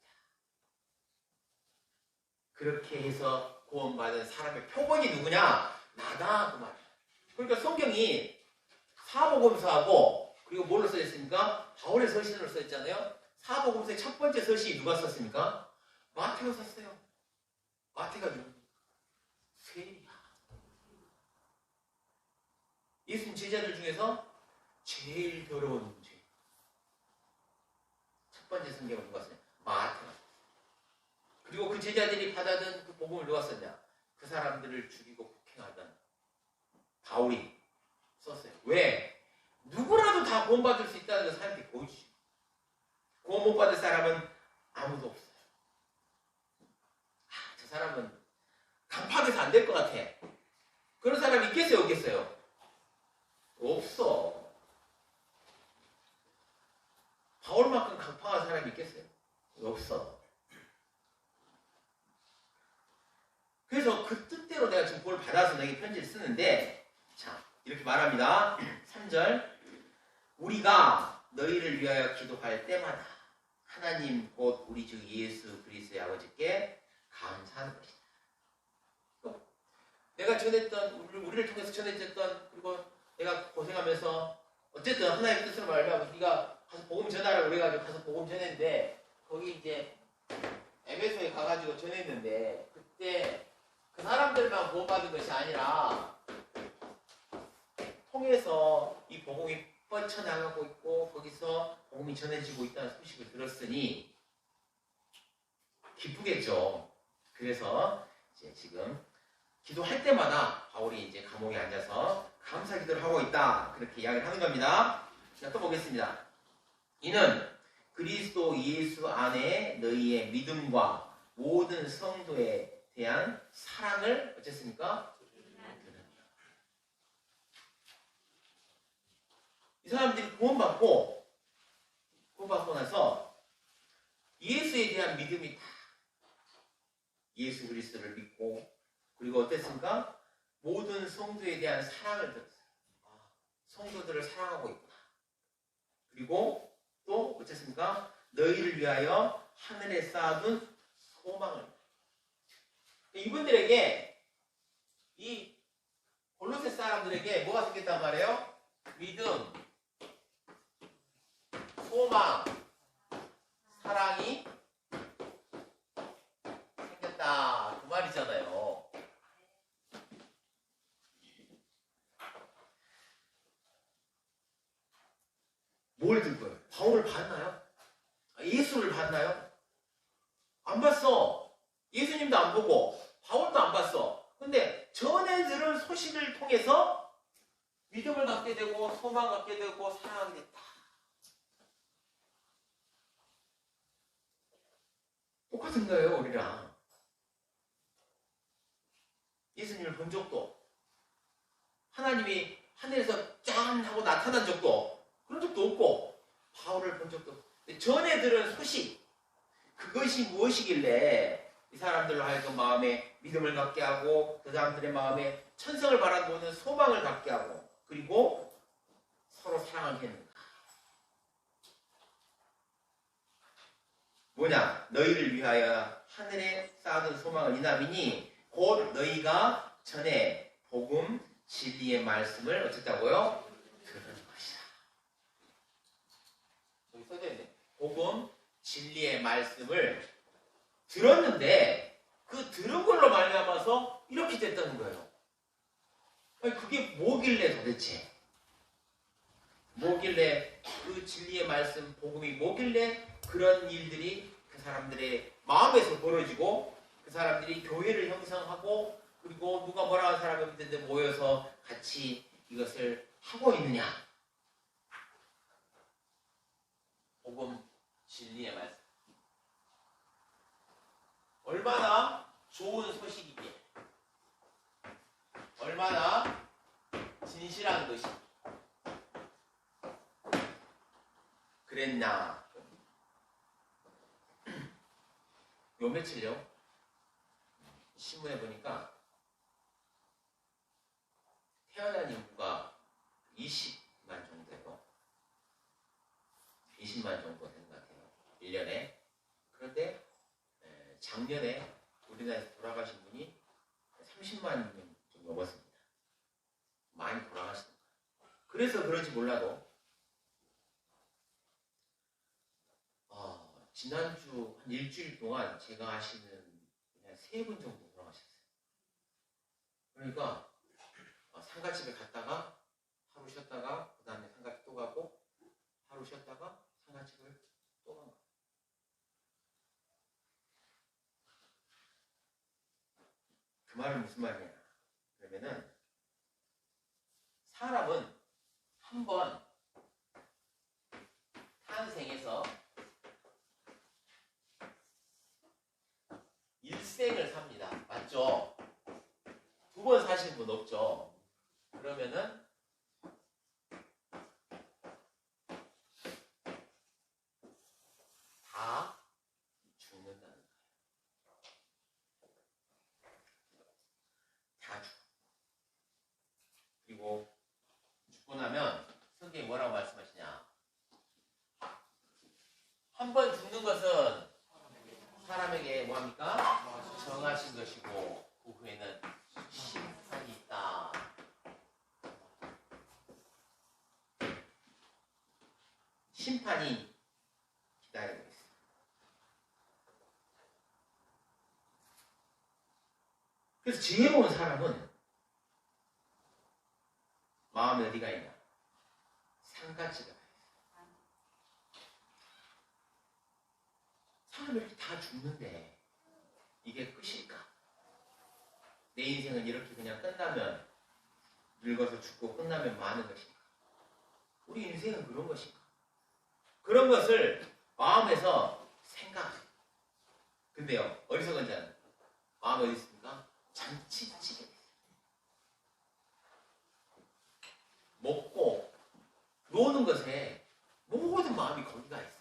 그렇게 해서 구원받은 사람의 표본이 누구냐? 나다 그 말이야. 그러니까 성경이 사복음서하고 그리고 뭘로 써있습니까? 바울의 서신으로 써있잖아요. 사복음서의 첫 번째 서신이 누가 썼습니까? 마태가 썼어요. 마태가 누굽니까? 세리야. 예수님 제자들 중에서 제일 더러운 죄. 첫 번째 성경을 누가 썼냐? 마태가. 그리고 그 제자들이 받아든 그 복음을 누가 썼냐? 그 사람들을 죽이고 폭행하던 바울이 썼어요. 왜? 누구라도 다 구원받을 수 있다는 것을 하나님께 보여주시고 구원 못 받을 사람은 아무도 없어요. 저 사람은 강팍해서 안 될 것 같아. 그런 사람이 있겠어요? 없겠어요? 없어. 바울만큼 강팍한 사람이 있겠어요? 없어. 그래서 그 뜻대로 내가 지금 복을 받아서 너에게 편지를 쓰는데, 자, 이렇게 말합니다. 3절. 우리가 너희를 위하여 기도할 때마다 하나님 곧 우리 주 예수 그리스도의 아버지께 감사하는 것이다. 내가 전했던, 우리를 통해서 전해졌던, 그리고 내가 고생하면서 어쨌든 하나님의 뜻으로 말하면 우리가 가서 복음 전하라고 그래가지고 가서 복음 전했는데, 거기 이제 에베소에 가가지고 전했는데, 그때 그 사람들만 구원받은 것이 아니라 통해서 이 복음이 뻗쳐나가고 있고 거기서 복음이 전해지고 있다는 소식을 들었으니 기쁘겠죠. 그래서 이제 지금 기도할 때마다 바울이 이제 감옥에 앉아서 감사 기도를 하고 있다. 그렇게 이야기를 하는 겁니다. 자, 또 보겠습니다. 이는 그리스도 예수 안에 너희의 믿음과 모든 성도에 대한 사랑을 어쨌습니까? 이 사람들이 구원받고 나서 예수에 대한 믿음이 다 예수 그리스도를 믿고 그리고 어땠습니까? 모든 성도에 대한 사랑을 들었어요. 성도들을 사랑하고 있구나. 그리고 또 어쨌습니까? 너희를 위하여 하늘에 쌓아둔 소망을. 이분들에게 이 골로새 사람들에게 뭐가 생겼단 말이에요? 믿음, 소망, 사랑이 생겼다 그 말이잖아요. 뭘 듣고요? 바울을 봤나요? 예수를 봤나요? 안 봤어. 예수님도 안 보고 바울도 안 봤어. 근데 전에 들은 소식을 통해서 믿음을 갖게 되고 소망 갖게 되고 사랑하게 됐다. 똑같은 거예요, 우리랑. 예수님을 본 적도 하나님이 하늘에서 짠 하고 나타난 적도 그런 적도 없고 바울을 본 적도 없고 전에 들은 소식 그것이 무엇이길래 이 사람들로 하여금 마음에 믿음을 갖게 하고 그 사람들의 마음에 천성을 바라보는 소망을 갖게 하고 그리고 서로 사랑을 했는가? 뭐냐? 너희를 위하여 하늘에 쌓아둔 소망을 이남이니 곧 너희가 전에 복음 진리의 말씀을 어쨌다고요? 들은 것이다. 여기 써져있네. 복음 진리의 말씀을 들었는데 그 들은 걸로 말미암아서 이렇게 됐다는 거예요. 아니, 그게 뭐길래 도대체? 뭐길래 그 진리의 말씀, 복음이 뭐길래 그런 일들이 그 사람들의 마음에서 벌어지고 그 사람들이 교회를 형성하고 그리고 누가 뭐라 하는 사람이 없는데 모여서 같이 이것을 하고 있느냐? 복음 진리의 말씀. 얼마나 좋은 소식이기에, 얼마나 진실한 것이 그랬나. 요 며칠요 신문에 보니까 태어난 인구가 20만 정도예요. 20만 정도 되는 것 같아요. 1년에. 그런데 작년에 우리나라에서 돌아가신 분이 30만 명 좀 넘었습니다. 많이 돌아가시는 거예요. 그래서 그런지 몰라도 지난주 한 일주일 동안 제가 아시는 그냥 3분 정도 돌아가셨어요. 그러니까 상가집에 갔다가 하루 쉬었다가 그 다음에 상가집 또 가고 하루 쉬었다가 상가집을 또 간 거예요. 그 말은 무슨 말이냐? 그러면은 사람은 한번 탄생해서 일생을 삽니다. 맞죠? 2번 사신 분 없죠? 그러면은 다 죽는다는 거예요. 다 죽어. 그리고 죽고 나면 성경이 뭐라고 말씀하시냐? 한 번 죽는 것은 사람에게 뭐합니까? 정하신 것이고 그 후에는 심판이 있다. 심판이 기다리고 있어요. 그래서 지혜로운 사람은 마음이 어디가 있냐? 상가집에 가 있어요. 사람이 이렇게 다 죽는데 이게 끝일까? 내 인생은 이렇게 그냥 끝나면 늙어서 죽고 끝나면 마는 것인가? 우리 인생은 그런 것인가? 그런 것을 마음에서 생각해요. 근데요, 어리석은 마음이 어디 있습니까? 잔치집에 있어요. 먹고 노는 것에 모든 마음이 거기가 있어요.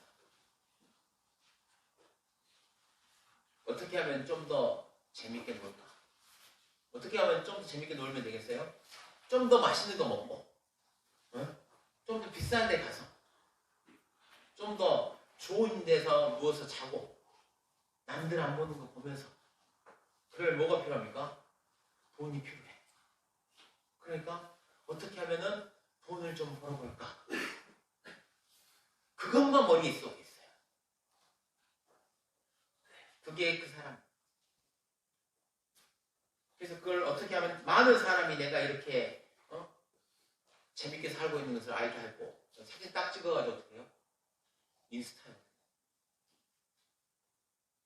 어떻게 하면 좀 더 재밌게 놀까? 어떻게 하면 좀 더 재밌게 놀면 되겠어요? 좀 더 맛있는 거 먹고, 좀 더 비싼 데 가서, 좀 더 좋은 데서 누워서 자고, 남들 안 보는 거 보면서. 그러면 뭐가 필요합니까? 돈이 필요해. 그러니까 어떻게 하면은 돈을 좀 벌어볼까? 그것만 머릿속에 있어요. 그게 그 사람. 그래서 그걸 어떻게 하면 많은 사람이 내가 이렇게 재밌게 살고 있는 것을 알게 하고 사진 딱 찍어가지고 어떻게 해요? 인스타에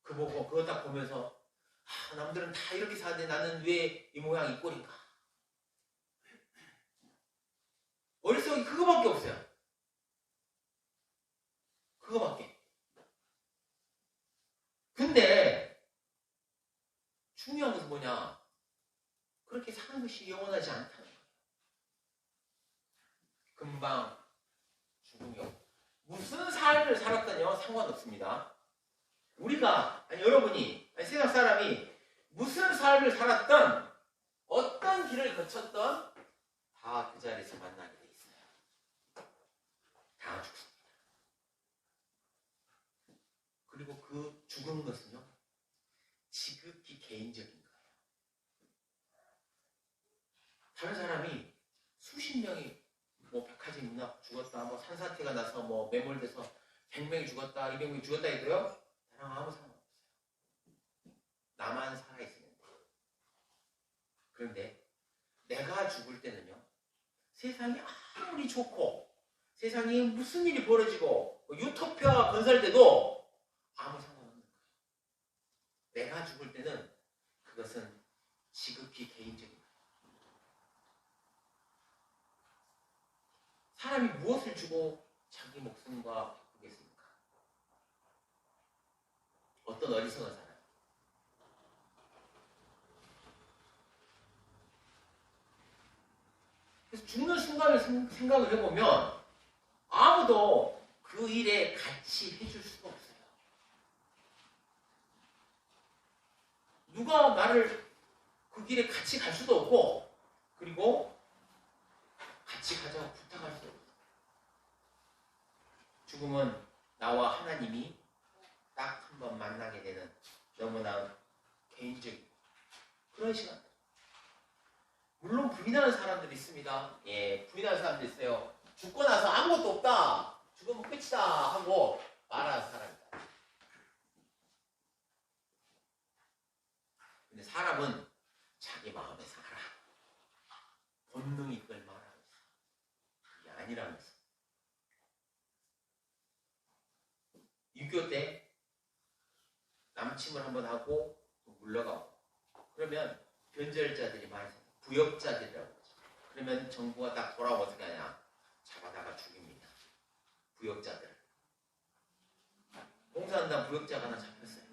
그거 딱 보면서 남들은 다 이렇게 사는데 나는 왜 이 모양 이 꼴인가? 머릿속에 그거밖에 없어요. 그거밖에. 근데 중요한 것은 뭐냐? 그렇게 사는 것이 영원하지 않다는 거예요. 금방 죽음이요. 무슨 삶을 살았더니요 상관없습니다. 우리가 여러분이 세상 사람이 무슨 삶을 살았던 어떤 길을 거쳤던 다 그 자리에서 만나게 돼 있어요. 다 죽습니다. 그리고 그 죽은 것은요, 지극히 개인적인 거예요. 다른 사람이 수십 명이 뭐 백화점 문화 죽었다, 뭐 산사태가 나서 뭐 매몰돼서 100명이 죽었다, 200명이 죽었다 해도요, 나랑 아무 상관없어요. 나만 살아있으면 돼요. 그런데 내가 죽을 때는요, 세상이 아무리 좋고 세상에 무슨 일이 벌어지고 유토피아가 건설돼도 아무 상관없는 거예요. 내가 죽을 때는 그것은 지극히 개인적인 거예요. 사람이 무엇을 주고 자기 목숨과 바꾸겠습니까? 어떤 어리석은 사람. 그래서 죽는 순간을 생각을 해보면 아무도 그 일에 같이 해줄 수가 없어요. 누가 나를 그 길에 같이 갈 수도 없고, 그리고 같이 가자고 부탁할 수도 없어요. 죽음은 나와 하나님이 딱 한 번 만나게 되는 너무나 개인적인 그런 시간. 물론 부인하는 사람들이 있습니다. 예, 부인하는 사람도 있어요. 죽고 나서 아무것도 없다, 죽으면 끝이다 하고 말하는 사람이다. 근데 사람은 자기 마음에 살아. 본능이 그걸 말하고 있어. 그게 아니라면서. 6.25 때 남침을 한번 하고 또 물러가고, 그러면 변절자들이 많이 생겨요. 부역자들이라고 하죠. 그러면 정부가 딱 돌아오면 어떻게 하냐? 잡아다가 죽입니다. 부역자들. 공산당 부역자가 하나 잡혔어요.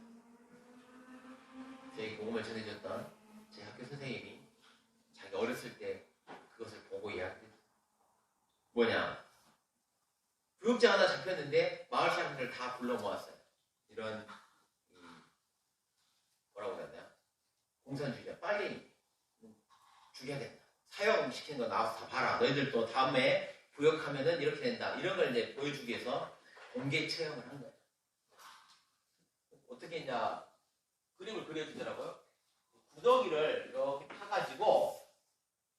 저희 복음을 전해줬던 제 학교 선생님이 자기 어렸을 때 그것을 보고 이야기했어요. 뭐냐? 부역자 하나 잡혔는데 마을 사람들을 다 불러 모았어요. 이런 뭐라고 그래야 되나? 공산주의자, 빨갱이 죽여야 된다. 사형시키는 거 나와서 다 봐라. 너희들 또 다음에 부역하면은 이렇게 된다. 이런 걸 이제 보여주기 위해서 공개 체험을 한 거예요. 어떻게 이제 그림을 그려주더라고요. 구더기를 이렇게 파가지고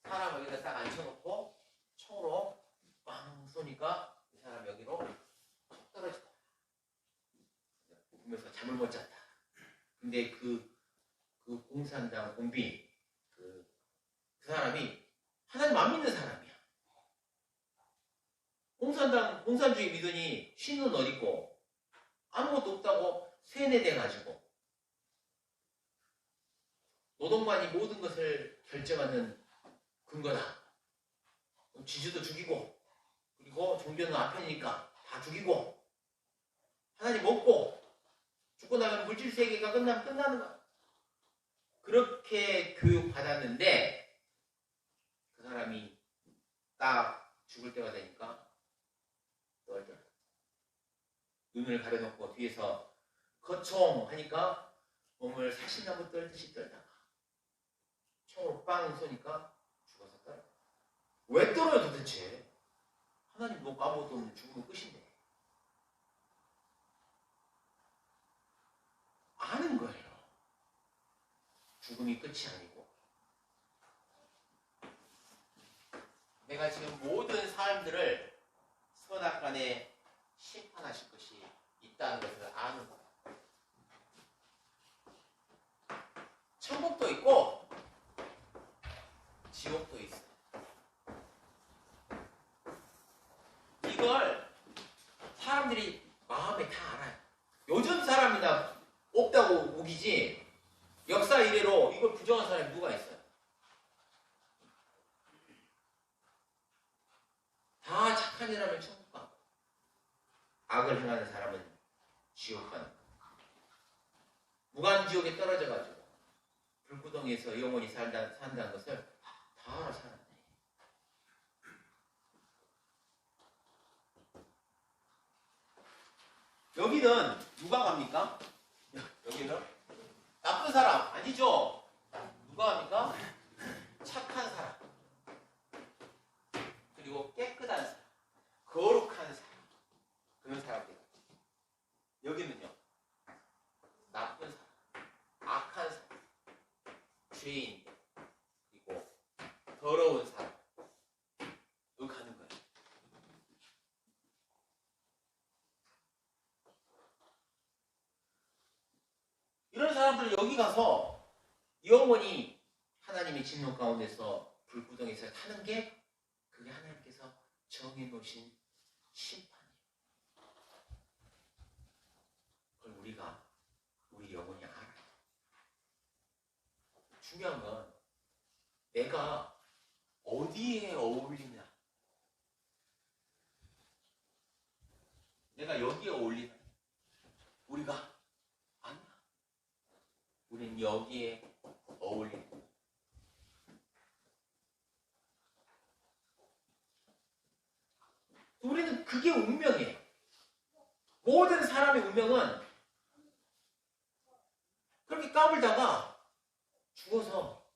사람 여기다 딱 앉혀놓고 총으로 빵 쏘니까 이 사람 여기로 툭 떨어지다. 보면서 잠을 못 잤다. 근데 그 공산당 공비 그 사람이 하나님 안 믿는 사람이야. 공산주의 믿으니 신은 어딨고 아무것도 없다고 세뇌돼가지고 노동만이 모든 것을 결정하는 근거다. 지주도 죽이고, 그리고 종교는 아편이니까 다 죽이고, 하나님 없고, 죽고 나면 물질 세계가 끝나면 끝나는 거야. 그렇게 교육받았는데 그 사람이 딱 죽을 때가 되니까 떨더라. 눈을 가려놓고 뒤에서 거총 하니까 몸을 사시나무 떨듯이 떨다가 총으로 빵 쏘니까 죽어서 떨어. 왜 떨어요 도대체? 하나님 뭐 아무것도 없는 죽으면 끝인데. 아는 거예요. 죽음이 끝이 아니고. 내가 지금 모든 사람들을 선악간에 심판하실 것이 있다는 것을 아는 거예요. 천국도 있고 지옥도 있어요. 이걸 사람들이 마음에 다 알아요. 요즘 사람이나 없다고 우기지 역사 이래로 이걸 부정한 사람이 누가 있어요? 다 착한 일하면 천국 가고 악을 행하는 사람은 지옥 가는 거예요. 무간지옥에 떨어져가지고 불구덩이에서 영원히 산다는 것을 다 알아 사람들이. 여기는 누가 갑니까? 여기는 나쁜 사람 아니죠? 누가 합니까? 착한 사람. 더러운 사람. 여기 가는 거야. 이런 사람들은 여기 가서 영원히 하나님의 진노 가운데서 불구덩이에서 타는 게 그게 하나님께서 정해놓으신 심판이에요. 그걸 우리 영혼이 알아요. 중요한 건 내가 어디에 어울리냐. 내가 여기에 어울리냐. 우리가 아니야. 우린 여기에 어울리는 거야. 우리는 그게 운명이에요. 모든 사람의 운명은 그렇게 까불다가 죽어서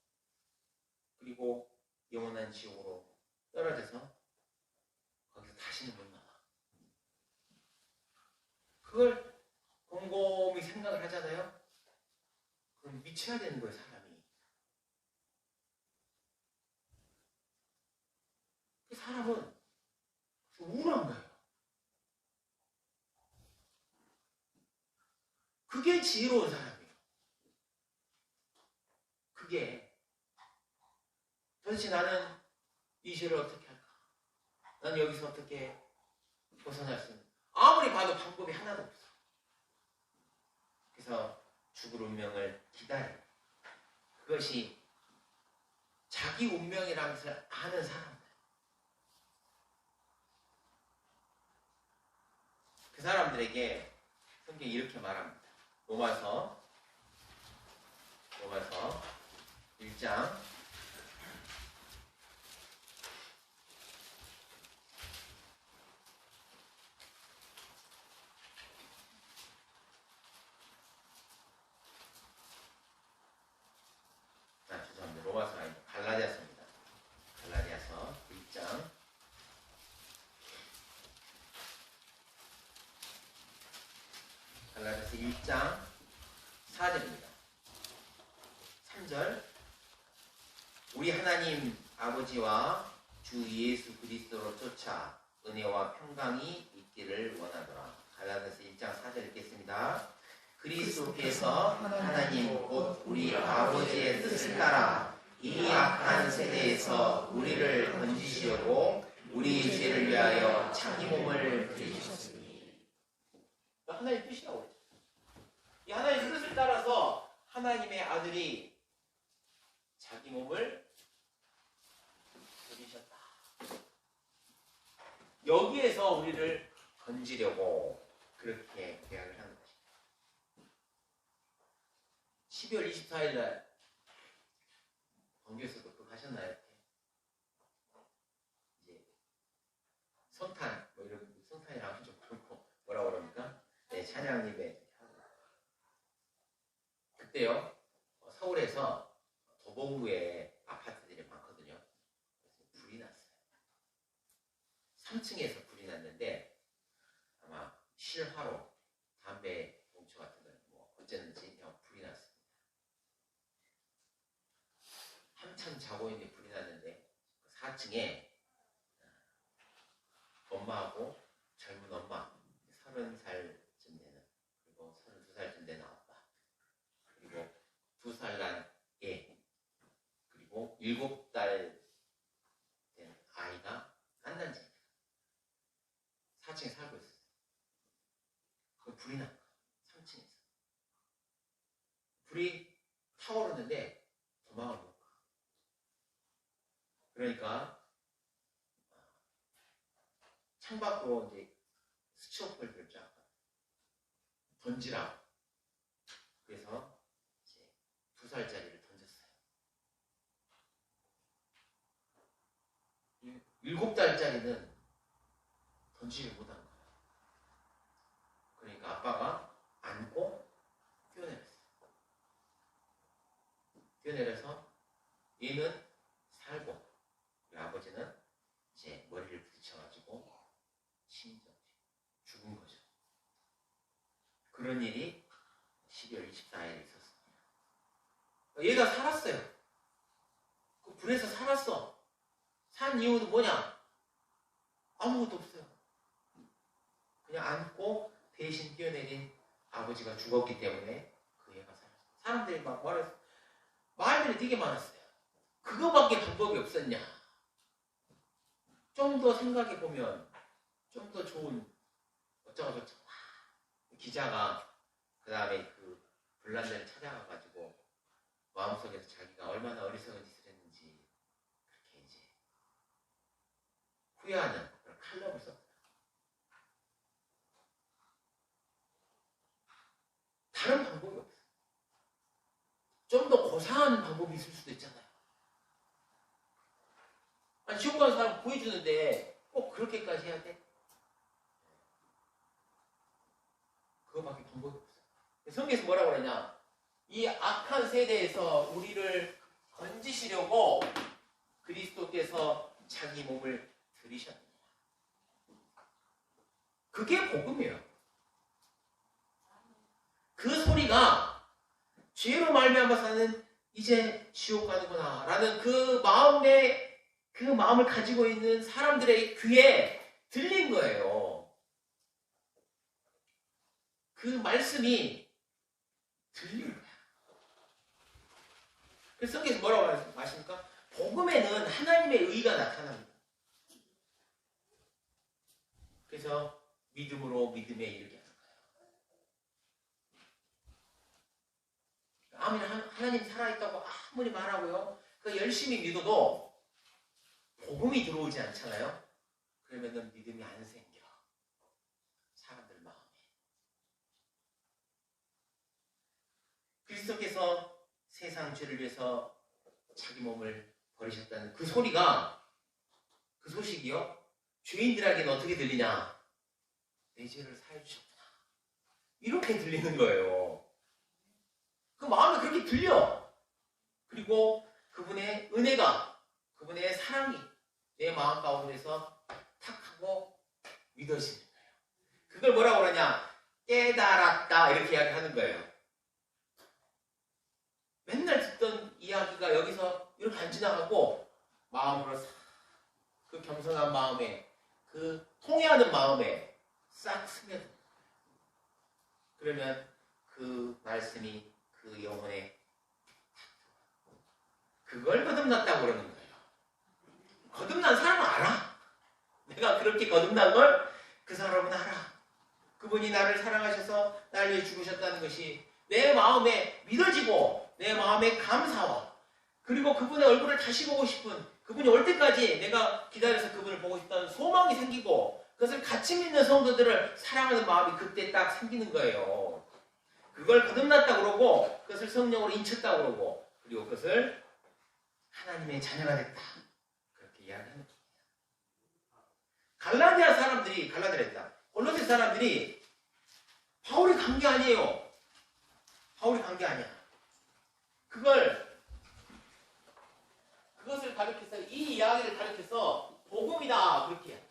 그리고 영원한 지옥으로 떨어져서 거기서 다시는 못 나와. 그걸 곰곰이 생각을 하잖아요. 그럼 미쳐야 되는 거예요, 사람이. 그 사람은 우울한 거예요. 그게 지혜로운 사람이에요. 그게 도대체 나는 이 죄를 어떻게 할까? 나는 여기서 어떻게 벗어날 수 있는? 아무리 봐도 방법이 하나도 없어. 그래서 죽을 운명을 기다려. 그것이 자기 운명이라는 것을 아는 사람들. 그 사람들에게 성경이 이렇게 말합니다. 로마서 1장 1장 4절입니다. 3절 우리 하나님 아버지와 주 예수 그리스도로 쫓아 은혜와 평강이 있기를 원하노라. 갈라디아서 1장 4절 읽겠습니다. 그리스도께서 하나님 곧 우리 아버지의 뜻을 따라 이 악한 세대에서 우리를 건지시려고 우리 죄를 위하여 자기 몸을 드리셨으니. 하나님의 뜻이라고 했죠. 이 하나님의 뜻을 따라서 하나님의 아들이 자기 몸을 드리셨다. 여기에서 우리를 건지려고 그렇게 계약을 하는 것입니다. 12월 24일 날 번교에서도 또 가셨나요? 이제 성탄 뭐 이런 성탄이라고 하면 좀 그렇고 뭐라고 그럽니까? 네, 찬양 예배. 그때요 서울에서 도봉구에 아파트들이 많거든요. 그래서 불이 났어요. 3층에서 불이 났는데 아마 실화로 담배 봉투 같은 거 뭐 어쨌는지 불이 났습니다. 한참 자고 있는데 불이 났는데 4층에 엄마하고 젊은 엄마 30살쯤 되는 그리고 32살쯤 되는 아빠 그리고 2살 난 애 그리고 7달 된 아이가 난단지 4층에 살고 있었어요. 그 불이 난 거야. 3층에서 불이 타오르는데 도망을 못 가. 그러니까 창밖으로 이제 스치오폴들을 쫙 던지라고. 그래서 이제 2살짜리를 던졌어요. 7달짜리는 던지지 못한 거예요. 그러니까 아빠가 안고 뛰어내렸어요. 뛰어내려서 얘는 살고 아버지는 이제 머리를 부딪혀가지고 죽은 거죠. 그런 일이 12월 24일에 있었습니다. 얘가 살았어요. 그 불에서 살았어. 산 이유는 뭐냐? 아무것도 없어요. 그냥 안고 대신 뛰어내린 아버지가 죽었기 때문에 그 애가 살았어요. 사람들이 막 말들이 되게 많았어요. 그거밖에 방법이 없었냐? 좀 더 생각해보면 좀 더 좋은 어쩌고저쩌고 기자가 그 다음에 그 불난자를 찾아가가지고 마음속에서 자기가 얼마나 어리석은 짓을 했는지 그렇게 이제 후회하는 그런 칼럼을 썼어요. 다른 방법이 없어요. 좀 더 고상한 방법이 있을 수도 있잖아요. 아니, 지옥 가는 사람 구해주는데 꼭 그렇게까지 해야 돼? 그거밖에 방법이 없어요. 성경에서 뭐라고 그러냐? 이 악한 세대에서 우리를 건지시려고 그리스도께서 자기 몸을 들이셨느냐. 그게 복음이에요. 그 소리가 죄로 말미암아 사는 이제 지옥 가는구나 라는 그 마음을 가지고 있는 사람들의 귀에 들린 거예요. 그 말씀이 들린 거야. 그래서 성경에서 뭐라고 하십니까? 복음에는 하나님의 의가 나타납니다. 그래서 믿음으로 믿음에 이르게 하는 거예요. 아무리 하나님 살아있다고 아무리 말하고요, 그 열심히 믿어도 복음이 들어오지 않잖아요. 그러면은 믿음이 안 생겨. 사람들 마음에. 그리스도께서 세상 죄를 위해서 자기 몸을 버리셨다는 그 소리가, 그 소식이요, 죄인들에게는 어떻게 들리냐? 내 죄를 사해 주셨구나. 이렇게 들리는 거예요. 그 마음에 그렇게 들려. 그리고 그분의 은혜가, 그분의 사랑이 내 마음 가운데서 탁 하고 믿어지는 거예요. 그걸 뭐라고 그러냐? 깨달았다, 이렇게 이야기하는 거예요. 맨날 듣던 이야기가 여기서 이렇게 안 지나가고 마음으로 그 겸손한 마음에, 그 통회하는 마음에 싹 스며듭니다. 그러면 그 말씀이 그 영혼에 그걸 거듭났다고 그러는 거예요. 거듭난 사람은 알아. 내가 그렇게 거듭난 걸 그 사람은 알아. 그분이 나를 사랑하셔서 나를 위해 죽으셨다는 것이 내 마음에 믿어지고 내 마음에 감사와, 그리고 그분의 얼굴을 다시 보고 싶은, 그분이 올 때까지 내가 기다려서 그분을 보고 싶다는 소망이 생기고, 그것을 같이 믿는 성도들을 사랑하는 마음이 그때 딱 생기는 거예요. 그걸 거듭났다고 그러고, 그것을 성령으로 인쳤다고 그러고, 그리고 그것을 하나님의 자녀가 됐다, 그렇게 이야기하는 겁니다. 갈라디아 사람들이, 골로새 사람들이 바울이 간 게 아니에요. 바울이 간 게 아니야. 그것을 가르쳐서, 이 이야기를 가르쳐서 복음이다, 그렇게 해요.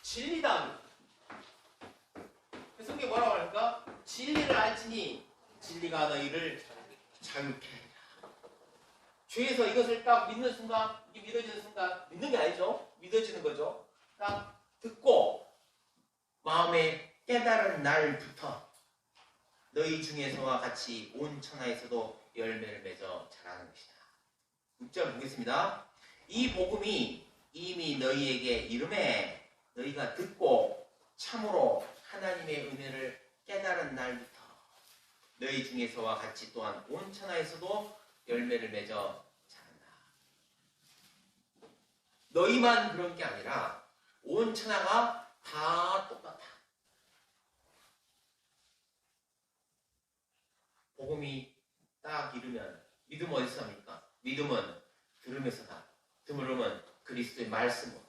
진리다. 성경에 뭐라고 하니까? 진리를 알지니 진리가 너희를 자유케 하리라. 죄에서 이것을 딱 믿는 순간, 이게 믿어지는 순간, 믿는 게 아니죠. 믿어지는 거죠. 딱 듣고 마음에 깨달은 날부터 너희 중에서와 같이 온 천하에서도 열매를 맺어 자라는 것이다. 6절 보겠습니다. 이 복음이 이미 너희에게 이름에 너희가 듣고 참으로 하나님의 은혜를 깨달은 날부터 너희 중에서와 같이 또한 온 천하에서도 열매를 맺어 자란다. 너희만 그런 게 아니라 온 천하가 다 똑같아. 복음이 딱 이르면 믿음 어디서 합니까? 믿음은 들음에서다. 들음은 그리스도의 말씀으로.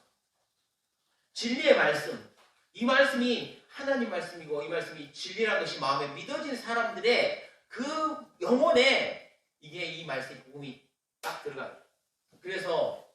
진리의 말씀. 이 말씀이 하나님 말씀이고, 이 말씀이 진리라는 것이 마음에 믿어진 사람들의 그 영혼에 이게 이 말씀의 복음이 딱 들어가요. 그래서